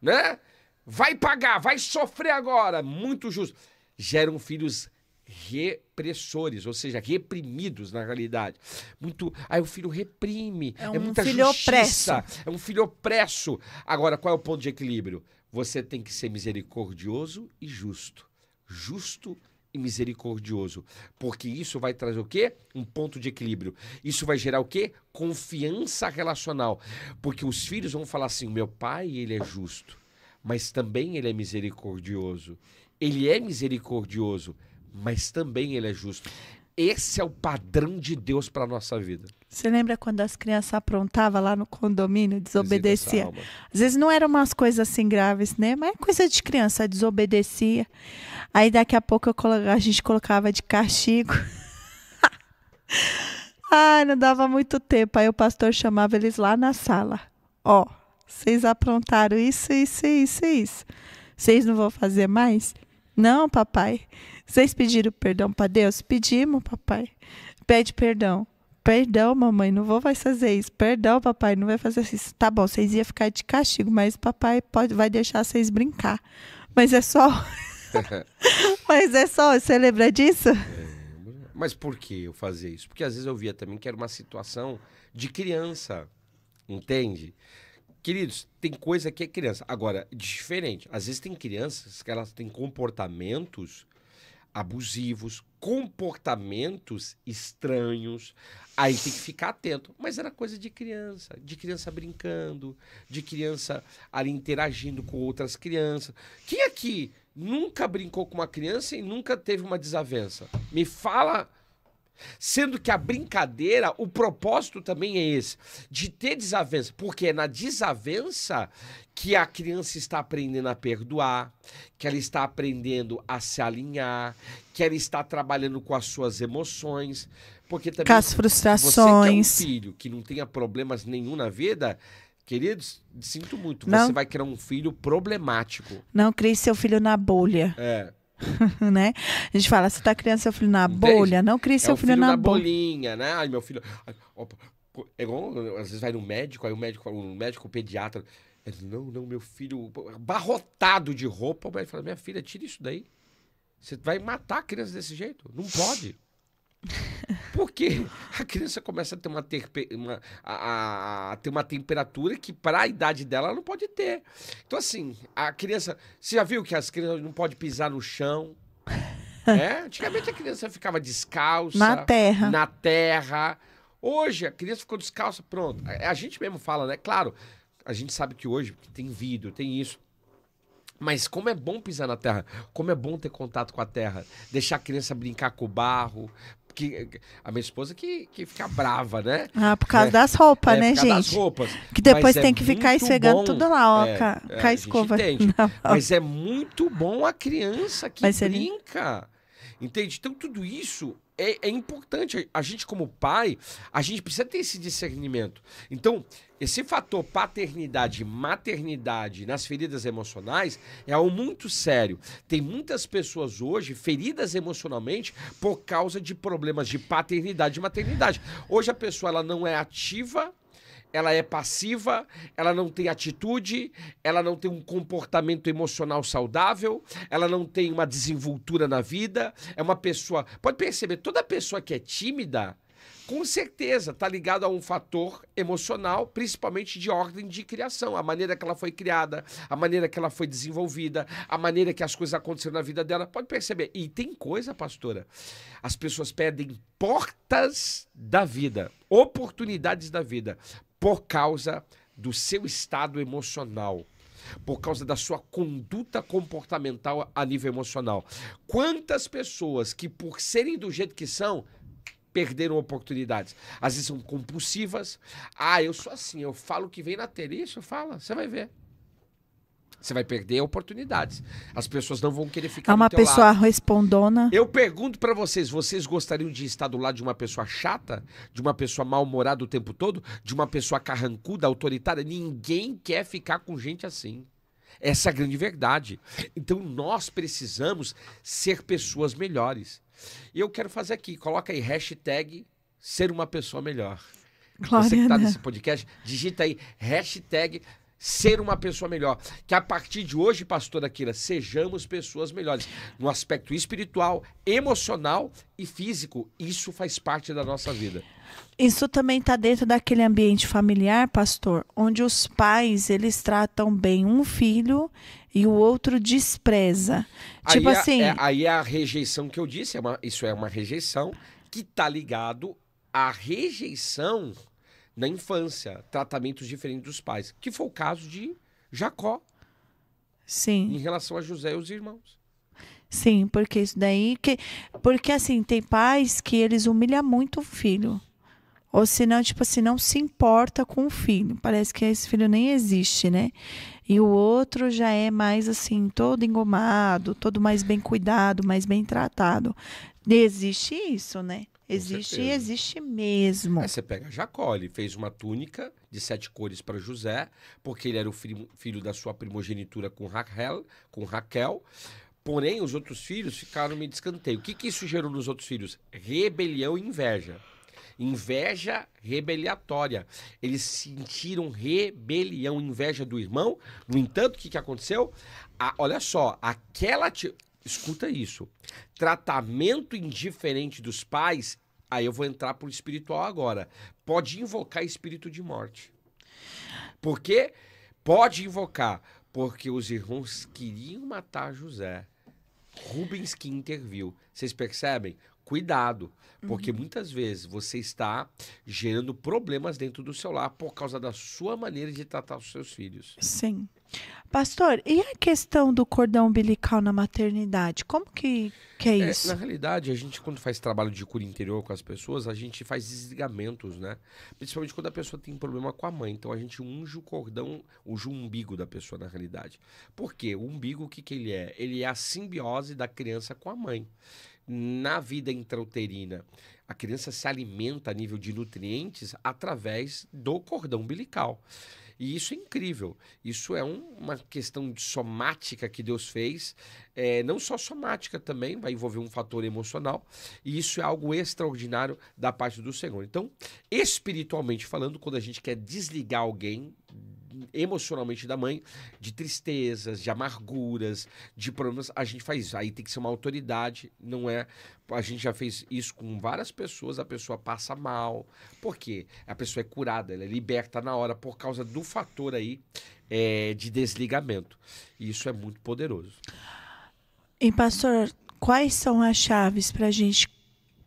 Né? Vai pagar, vai sofrer agora. Muito justo. Geram filhos repressores, ou seja, reprimidos na realidade. Aí o filho reprime, é muita filho justiça, opresso. é um filho opresso. Agora, qual é o ponto de equilíbrio? Você tem que ser misericordioso e justo. Justo e misericordioso. Porque isso vai trazer o quê? Um ponto de equilíbrio. Isso vai gerar o quê? Confiança relacional. Porque os filhos vão falar assim, meu pai, ele é justo, mas também ele é misericordioso. Ele é misericordioso, mas também ele é justo. Esse é o padrão de Deus para a nossa vida. Você lembra quando as crianças aprontavam lá no condomínio, desobedecia? Às vezes não eram umas coisas assim graves, né? Mas é coisa de criança, desobedecia. Aí daqui a pouco a gente colocava de castigo. Ai, não dava muito tempo. Aí o pastor chamava eles lá na sala. Ó, vocês aprontaram isso. Vocês não vão fazer mais? Não, papai. Vocês pediram perdão para Deus? Pedimos, papai. Pede perdão. Perdão, mamãe, não vou mais fazer isso. Perdão, papai, não vai fazer isso. Tá bom, vocês iam ficar de castigo, mas papai vai deixar vocês brincar. Mas é só... Mas é só, você lembra disso? Mas por que eu fazia isso? Porque às vezes eu via também que era uma situação de criança, entende? Queridos, tem coisa que é criança. Agora, diferente. Às vezes tem crianças que elas têm comportamentos abusivos, comportamentos estranhos. Aí tem que ficar atento. Mas era coisa de criança brincando, de criança ali interagindo com outras crianças. Quem aqui nunca brincou com uma criança e nunca teve uma desavença? Me fala... Sendo que a brincadeira, o propósito também é esse, de ter desavença, porque é na desavença que a criança está aprendendo a perdoar, que ela está aprendendo a se alinhar, que ela está trabalhando com as suas emoções, porque também com as frustrações. Você quer um filho que não tenha problemas nenhum na vida, queridos, sinto muito, não. Você vai criar um filho problemático. Não crie seu filho na bolha. Né? A gente fala, você tá criando seu filho na bolha, não crie seu filho na bolinha, né? Ai, meu filho... É igual, às vezes vai no médico, aí o médico pediatra... Ele diz, não, meu filho... Abarrotado de roupa, o médico fala, minha filha, tira isso daí. Você vai matar a criança desse jeito. Não pode. Porque a criança começa a ter uma temperatura que para a idade dela ela não pode ter. Então assim, a criança... Você já viu que as crianças não podem pisar no chão? Antigamente a criança ficava descalça. Na terra. Hoje a criança ficou descalça, pronto. A gente mesmo fala, né? Claro, a gente sabe que hoje tem vidro, tem isso. Mas como é bom pisar na terra, como é bom ter contato com a terra, deixar a criança brincar com o barro, que a minha esposa que fica brava, né? Por causa das roupas, né, por causa gente? das roupas. Que depois tem que ficar esfregando tudo lá, ó, com a escova. Entende. Mas é muito bom a criança que brinca. Entende? Então tudo isso é importante. A gente como pai, a gente precisa ter esse discernimento. Então, esse fator paternidade e maternidade nas feridas emocionais é algo muito sério. Tem muitas pessoas hoje feridas emocionalmente por causa de problemas de paternidade e maternidade. Hoje a pessoa ela não é ativa, ela é passiva, ela não tem atitude, ela não tem um comportamento emocional saudável, ela não tem uma desenvoltura na vida, é uma pessoa... Pode perceber, toda pessoa que é tímida, com certeza está ligado a um fator emocional, principalmente de ordem de criação, a maneira que ela foi criada, a maneira que ela foi desenvolvida, a maneira que as coisas aconteceram na vida dela. Pode perceber. E tem coisa, pastora, as pessoas perdem portas da vida, oportunidades da vida, por causa do seu estado emocional, por causa da sua conduta comportamental a nível emocional. Quantas pessoas que, por serem do jeito que são, perderam oportunidades? Às vezes são compulsivas. Ah, eu sou assim, eu falo o que vem na telha. Isso, fala, você vai ver. Você vai perder oportunidades. As pessoas não vão querer ficar É uma do teu pessoa lado. respondona. Eu pergunto pra vocês, vocês gostariam de estar do lado de uma pessoa chata? De uma pessoa mal-humorada o tempo todo? De uma pessoa carrancuda, autoritária? Ninguém quer ficar com gente assim. Essa é a grande verdade. Então nós precisamos ser pessoas melhores. E eu quero fazer aqui, coloca aí, hashtag ser uma pessoa melhor. Glória Você que está a Deus. nesse podcast, digita aí, hashtag ser uma pessoa melhor. Que a partir de hoje, pastora Kira, sejamos pessoas melhores. No aspecto espiritual, emocional e físico. Isso faz parte da nossa vida. Isso também está dentro daquele ambiente familiar, pastor, onde os pais, eles tratam bem um filho e o outro despreza. Tipo assim... Aí é a rejeição que eu disse, isso é uma rejeição que está ligado à rejeição na infância, tratamentos diferentes dos pais, que foi o caso de Jacó Sim. em relação a José e os irmãos. Sim, porque isso daí... Porque assim, tem pais que eles humilham muito o filho. Ou senão, tipo assim, não se importa com o filho. Parece que esse filho nem existe, né? E o outro já é mais assim, todo engomado, todo mais bem cuidado, mais bem tratado. Existe isso, né? Existe e certeza. existe mesmo. Aí você pega Jacó, ele fez uma túnica de 7 cores para José, porque ele era o filho da sua primogenitura com Raquel. Porém, os outros filhos ficaram meio de escanteio. O que isso gerou nos outros filhos? Rebelião e inveja. Inveja rebeliatória. Eles sentiram rebelião, inveja do irmão. No entanto, o que aconteceu? Olha só, escuta isso. Tratamento indiferente dos pais, aí eu vou entrar pro espiritual agora. Pode invocar espírito de morte. Por quê? Pode invocar. Porque os irmãos queriam matar José. Rubens que interviu. Vocês percebem? Cuidado, porque muitas vezes você está gerando problemas dentro do seu lar por causa da sua maneira de tratar os seus filhos. Sim. Pastor, e a questão do cordão umbilical na maternidade? Como que é isso? Na realidade, a gente, quando faz trabalho de cura interior com as pessoas, a gente faz desligamentos, né? Principalmente quando a pessoa tem problema com a mãe. Então, a gente unge o cordão, unge o umbigo da pessoa, na realidade. Por quê? O umbigo, o que ele é? Ele é a simbiose da criança com a mãe. Na vida intrauterina, a criança se alimenta a nível de nutrientes através do cordão umbilical. E isso é incrível. Isso é uma questão de somática que Deus fez. Não só somática também, vai envolver um fator emocional. E isso é algo extraordinário da parte do Senhor. Então, espiritualmente falando, quando a gente quer desligar alguém emocionalmente da mãe, de tristezas, de amarguras, de problemas, a gente faz isso. Aí tem que ser uma autoridade, não é... A gente já fez isso com várias pessoas, a pessoa passa mal. Por quê? A pessoa é curada, ela é liberta na hora por causa do fator aí de desligamento. E isso é muito poderoso. E pastor, quais são as chaves para a gente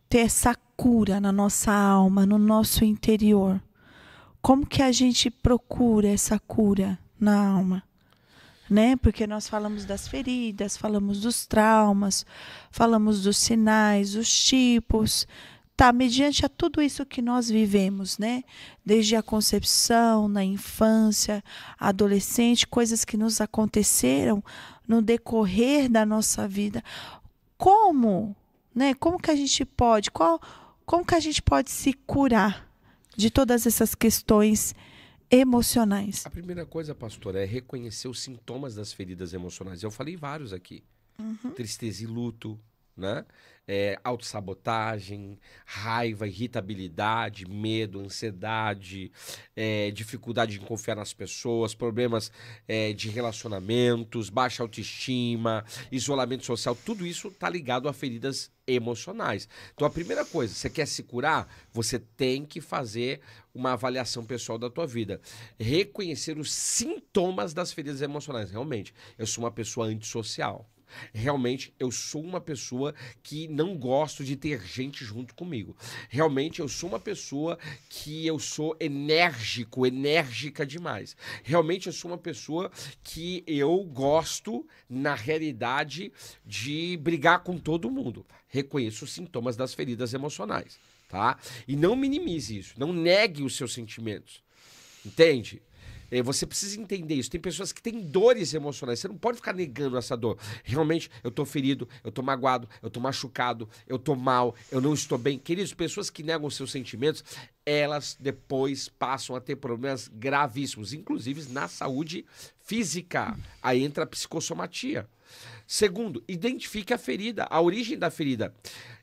ter essa cura na nossa alma, no nosso interior? Como que a gente procura essa cura na alma? Né? Porque nós falamos das feridas, falamos dos traumas, falamos dos sinais, os tipos. Tá, mediante a tudo isso que nós vivemos, né? Desde a concepção, na infância, adolescente, coisas que nos aconteceram no decorrer da nossa vida. Como, né? Como que a gente pode, como que a gente pode se curar de todas essas questões emocionais? A primeira coisa, pastora, é reconhecer os sintomas das feridas emocionais. Eu falei vários aqui. Tristeza e luto, né? Autossabotagem, raiva, irritabilidade, medo, ansiedade, dificuldade em confiar nas pessoas, problemas de relacionamentos, baixa autoestima, isolamento social, tudo isso está ligado a feridas emocionais. Então, a primeira coisa, você quer se curar? Você tem que fazer uma avaliação pessoal da tua vida. Reconhecer os sintomas das feridas emocionais. Realmente, eu sou uma pessoa antissocial. Realmente, eu sou uma pessoa que não gosto de ter gente junto comigo. Realmente, eu sou uma pessoa que eu sou enérgica demais. Realmente, eu sou uma pessoa que eu gosto, na realidade, de brigar com todo mundo. Reconheço os sintomas das feridas emocionais, tá? E não minimize isso, não negue os seus sentimentos. Entende? Você precisa entender isso. Tem pessoas que têm dores emocionais. Você não pode ficar negando essa dor. Realmente, eu tô ferido, eu tô magoado, eu tô machucado, eu tô mal, eu não estou bem. Queridos, pessoas que negam os seus sentimentos, elas depois passam a ter problemas gravíssimos, inclusive na saúde física. Aí entra a psicossomatia. Segundo, identifique a ferida, a origem da ferida.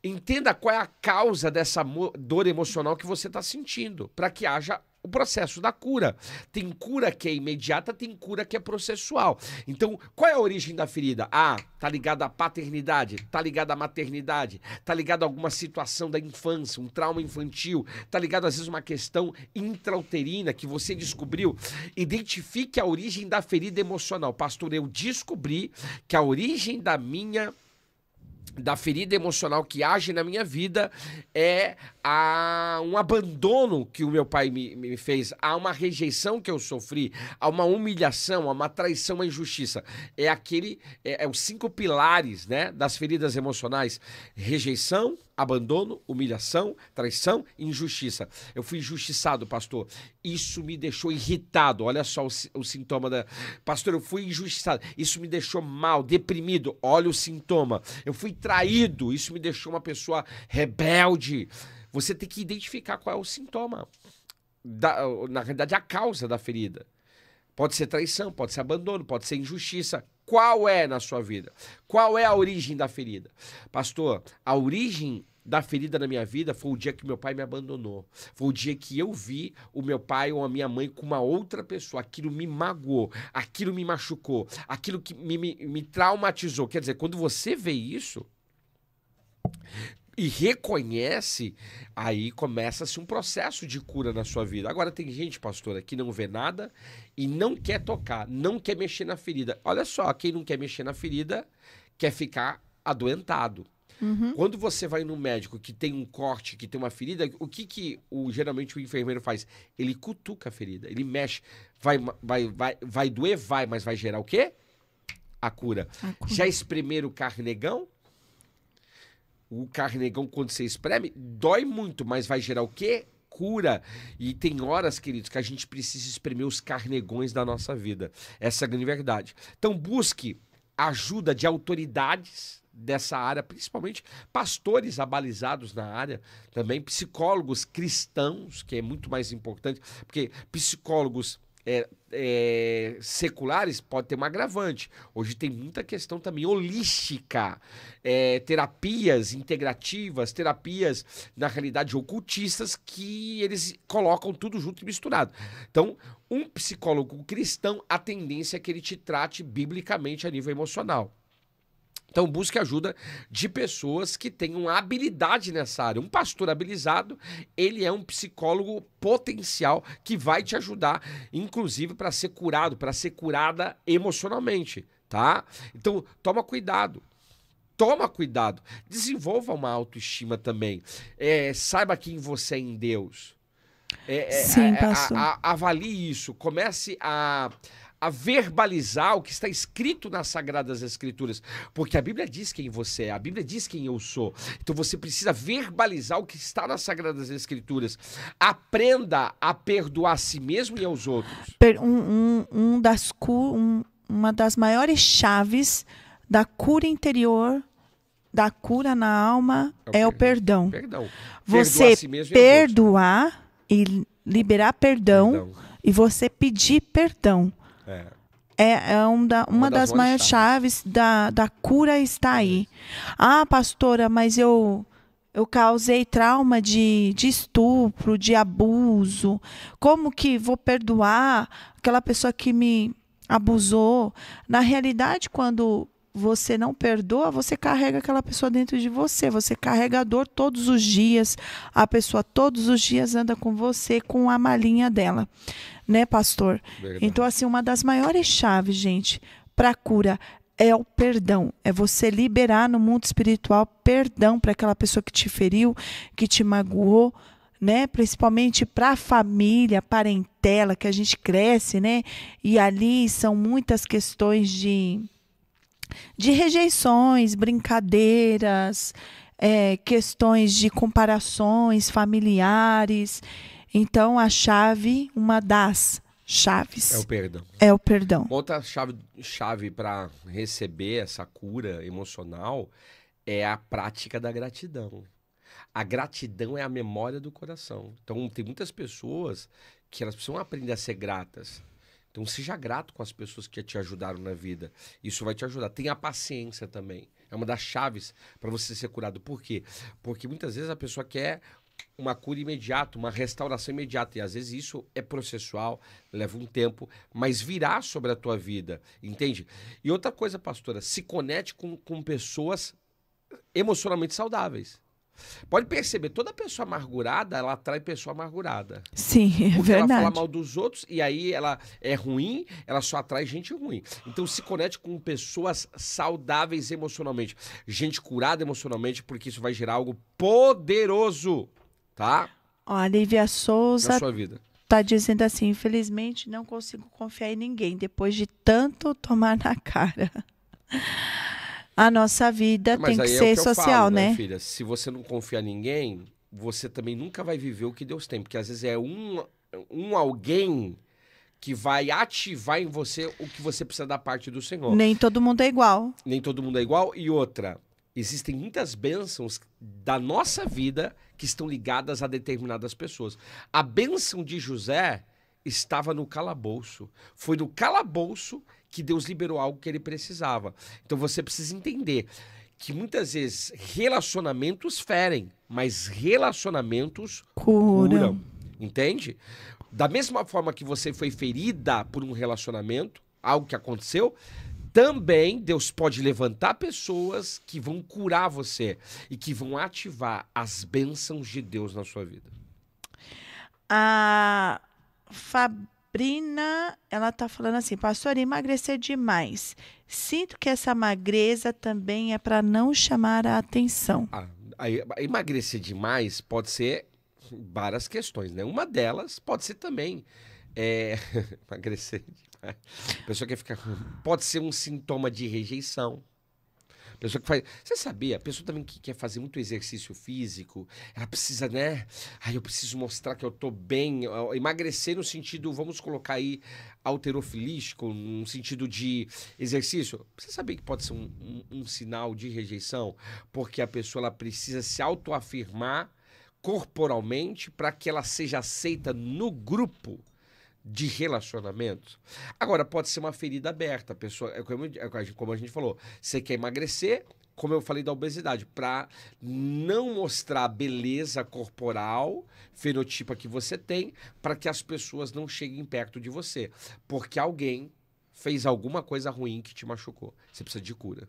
Entenda qual é a causa dessa dor emocional que você está sentindo, para que haja o processo da cura. Tem cura que é imediata, tem cura que é processual. Então, qual é a origem da ferida? Tá ligada à paternidade, tá ligada à maternidade, tá ligado a alguma situação da infância, um trauma infantil, tá ligado às vezes uma questão intrauterina que você descobriu. Identifique a origem da ferida emocional. Pastor, eu descobri que a origem da ferida emocional que age na minha vida é um abandono que o meu pai me fez, há uma rejeição que eu sofri, há uma humilhação, há uma traição, uma injustiça. Os 5 pilares, né, das feridas emocionais: rejeição, abandono, humilhação, traição e injustiça. Eu fui injustiçado, pastor. Isso me deixou irritado. Olha só o sintoma da... Pastor, eu fui injustiçado. Isso me deixou mal, deprimido. Olha o sintoma. Eu fui traído. Isso me deixou uma pessoa rebelde. Você tem que identificar qual é o sintoma. Na realidade, a causa da ferida. Pode ser traição, pode ser abandono, pode ser injustiça. Qual é na sua vida? Qual é a origem da ferida? Pastor, a origem da ferida na minha vida foi o dia que meu pai me abandonou. Foi o dia que eu vi o meu pai ou a minha mãe com uma outra pessoa. Aquilo me magoou, aquilo me machucou, aquilo que me traumatizou. Quer dizer, quando você vê isso e reconhece, aí começa-se um processo de cura na sua vida. Agora tem gente, pastora, que não vê nada e não quer tocar, não quer mexer na ferida. Olha só, quem não quer mexer na ferida quer ficar adoentado. Quando você vai no médico que tem um corte, que tem uma ferida, o que geralmente o enfermeiro faz? Ele cutuca a ferida, ele mexe. Vai doer? Vai, mas vai gerar o quê? A cura. Já espremeram o carnegão? O carnegão, quando você espreme, dói muito, mas vai gerar o quê? Cura. E tem horas, queridos, que a gente precisa espremer os carnegões da nossa vida. Essa é a grande verdade. Então, busque ajuda de autoridades dessa área, principalmente pastores abalizados na área, também psicólogos cristãos, que é muito mais importante, porque psicólogos seculares pode ter um agravante. Hoje tem muita questão também holística, terapias integrativas, terapias, na realidade, ocultistas, que eles colocam tudo junto e misturado. Então, um psicólogo cristão, a tendência é que ele te trate biblicamente a nível emocional. Então, busque ajuda de pessoas que tenham habilidade nessa área. Um pastor habilizado, ele é um psicólogo potencial que vai te ajudar, inclusive, para ser curado, para ser curada emocionalmente, tá? Então, toma cuidado. Toma cuidado. Desenvolva uma autoestima também. Saiba quem você é em Deus. Sim, pastor. Avalie isso. Comece a verbalizar o que está escrito nas Sagradas Escrituras, porque a Bíblia diz quem você é, a Bíblia diz quem eu sou. Então você precisa verbalizar o que está nas Sagradas Escrituras. Aprenda a perdoar a si mesmo e aos outros. Uma das maiores chaves da cura interior, da cura na alma, é o perdão. Você a si mesmo perdoar e liberar perdão e você pedir perdão. Uma das maiores chaves da cura está aí. Ah, pastora, mas eu causei trauma de estupro, de abuso. Como que vou perdoar aquela pessoa que me abusou? Na realidade, quando você não perdoa, você carrega aquela pessoa dentro de você. Você carrega a dor todos os dias. A pessoa todos os dias anda com você, com a malinha dela. Né, pastor? Verdade. Então, assim, uma das maiores chaves, gente, para a cura é o perdão. É você liberar no mundo espiritual perdão para aquela pessoa que te feriu, que te magoou, né? Principalmente para a família, parentela, que a gente cresce, né? E ali são muitas questões de rejeições, brincadeiras, questões de comparações familiares. Então, a chave, uma das chaves. É o perdão. É o perdão. Outra chave para receber essa cura emocional é a prática da gratidão. A gratidão é a memória do coração. Então, tem muitas pessoas que elas precisam aprender a ser gratas. Então, seja grato com as pessoas que te ajudaram na vida. Isso vai te ajudar. Tenha paciência também. É uma das chaves para você ser curado. Por quê? Porque muitas vezes a pessoa quer uma cura imediata, uma restauração imediata. E às vezes isso é processual, leva um tempo, mas virá sobre a tua vida, entende? E outra coisa, pastora, se conecte com pessoas emocionalmente saudáveis. Pode perceber, toda pessoa amargurada, ela atrai pessoa amargurada. Sim, é porque verdade. ela fala mal dos outros e aí ela é ruim, ela só atrai gente ruim. Então se conecte com pessoas saudáveis emocionalmente, gente curada emocionalmente, porque isso vai gerar algo poderoso. Tá? Ó, a Lívia Souza na sua vida. Tá dizendo assim, infelizmente não consigo confiar em ninguém depois de tanto tomar na cara. A nossa vida tem que ser social, né? Filha? Se você não confia em ninguém, você também nunca vai viver o que Deus tem, porque às vezes é um alguém que vai ativar em você o que você precisa da parte do Senhor. Nem todo mundo é igual. Nem todo mundo é igual. E outra, existem muitas bênçãos da nossa vida que estão ligadas a determinadas pessoas. A bênção de José estava no calabouço. Foi no calabouço que Deus liberou algo que ele precisava. Então você precisa entender que muitas vezes relacionamentos ferem, mas relacionamentos curam. Entende? Da mesma forma que você foi ferida por um relacionamento, algo que aconteceu, também Deus pode levantar pessoas que vão curar você e que vão ativar as bênçãos de Deus na sua vida. A Fabrina, ela tá falando assim, pastor, emagrecer demais. Sinto que essa magreza também é para não chamar a atenção. Emagrecer demais pode ser várias questões, né? Uma delas pode ser também emagrecer demais. A pessoa que fica... Pode ser um sintoma de rejeição. A pessoa que faz... Você sabia? A pessoa também que quer fazer muito exercício físico, ela precisa, né? Eu preciso mostrar que eu tô bem. Emagrecer no sentido, vamos colocar aí, halterofilístico, no sentido de exercício. Você sabia que pode ser um sinal de rejeição? Porque a pessoa ela precisa se autoafirmar corporalmente para que ela seja aceita no grupo de relacionamentos. Agora, pode ser uma ferida aberta. A pessoa, como a gente falou, você quer emagrecer, como eu falei da obesidade, para não mostrar a beleza corporal, fenotipa que você tem, para que as pessoas não cheguem perto de você. Porque alguém fez alguma coisa ruim que te machucou. Você precisa de cura.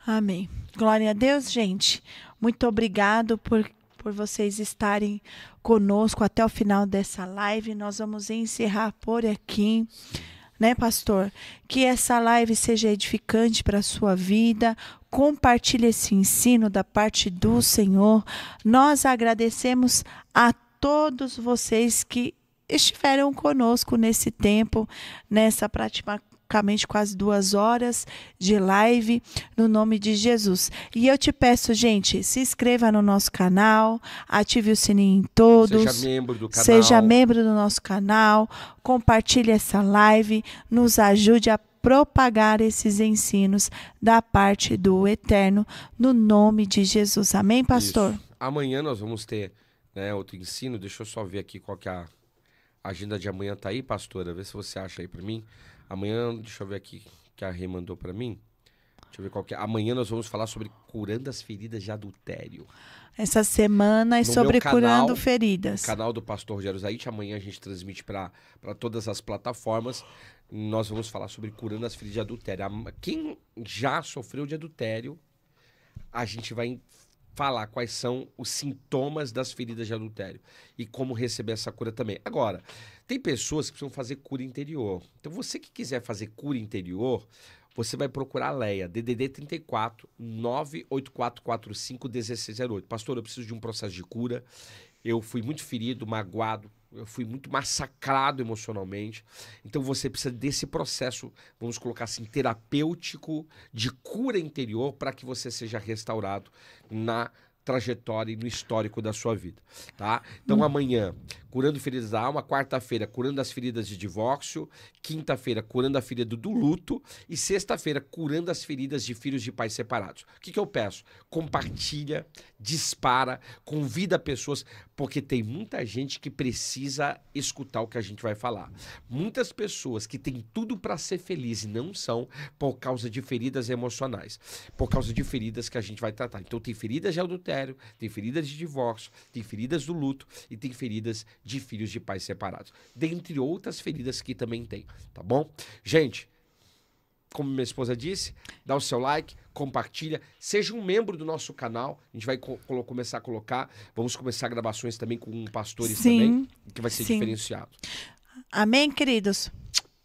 Amém. Glória a Deus, gente. Muito obrigado por vocês estarem conosco até o final dessa live. Nós vamos encerrar por aqui, né, pastor? Que essa live seja edificante para a sua vida. Compartilhe esse ensino da parte do Senhor. Nós agradecemos a todos vocês que estiveram conosco nesse tempo, nessa praticamente quase 2 horas de live, no nome de Jesus. E eu te peço, gente, se inscreva no nosso canal, ative o sininho em todos. Seja membro do canal. Seja membro do nosso canal, compartilhe essa live, nos ajude a propagar esses ensinos da parte do Eterno, no nome de Jesus. Amém, pastor? Isso. Amanhã nós vamos ter, né, outro ensino. Deixa eu só ver aqui qual que é A agenda de amanhã tá aí, pastora? Vê se você acha aí pra mim. Amanhã, deixa eu ver aqui, que a Rê mandou pra mim. Deixa eu ver qual que é. Amanhã nós vamos falar sobre curando as feridas de adultério. Essa semana é No sobre meu canal, curando feridas. O canal do pastor Jerusaíte, amanhã a gente transmite para todas as plataformas. Nós vamos falar sobre curando as feridas de adultério. Quem já sofreu de adultério, a gente vai falar quais são os sintomas das feridas de adultério e como receber essa cura também. Agora, tem pessoas que precisam fazer cura interior. Então, você que quiser fazer cura interior, você vai procurar a Leia, DDD 34 98445 1608. Pastor, eu preciso de um processo de cura. Eu fui muito ferido, magoado, eu fui muito massacrado emocionalmente. Então você precisa desse processo, vamos colocar assim, terapêutico de cura interior para que você seja restaurado na trajetória e no histórico da sua vida, tá? Então amanhã, curando feridas da alma, quarta-feira, curando as feridas de divórcio, quinta-feira, curando a ferida do luto e sexta-feira, curando as feridas de filhos de pais separados. O que eu peço? Compartilha, dispara, convida pessoas, porque tem muita gente que precisa escutar o que a gente vai falar. Muitas pessoas que têm tudo para ser feliz e não são por causa de feridas emocionais, por causa de feridas que a gente vai tratar. Então tem feridas de adultério, tem feridas de divórcio, tem feridas do luto e tem feridas de filhos de pais separados. Dentre outras feridas que também tem, tá bom? Gente, como minha esposa disse, dá o seu like, compartilha, seja um membro do nosso canal, a gente vai começar a colocar, vamos começar gravações também com pastores também, que vai ser diferenciado. Amém, queridos?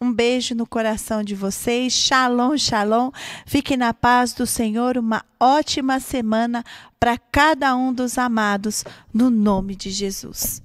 Um beijo no coração de vocês. Shalom, shalom. Fiquem na paz do Senhor. Uma ótima semana para cada um dos amados, no nome de Jesus.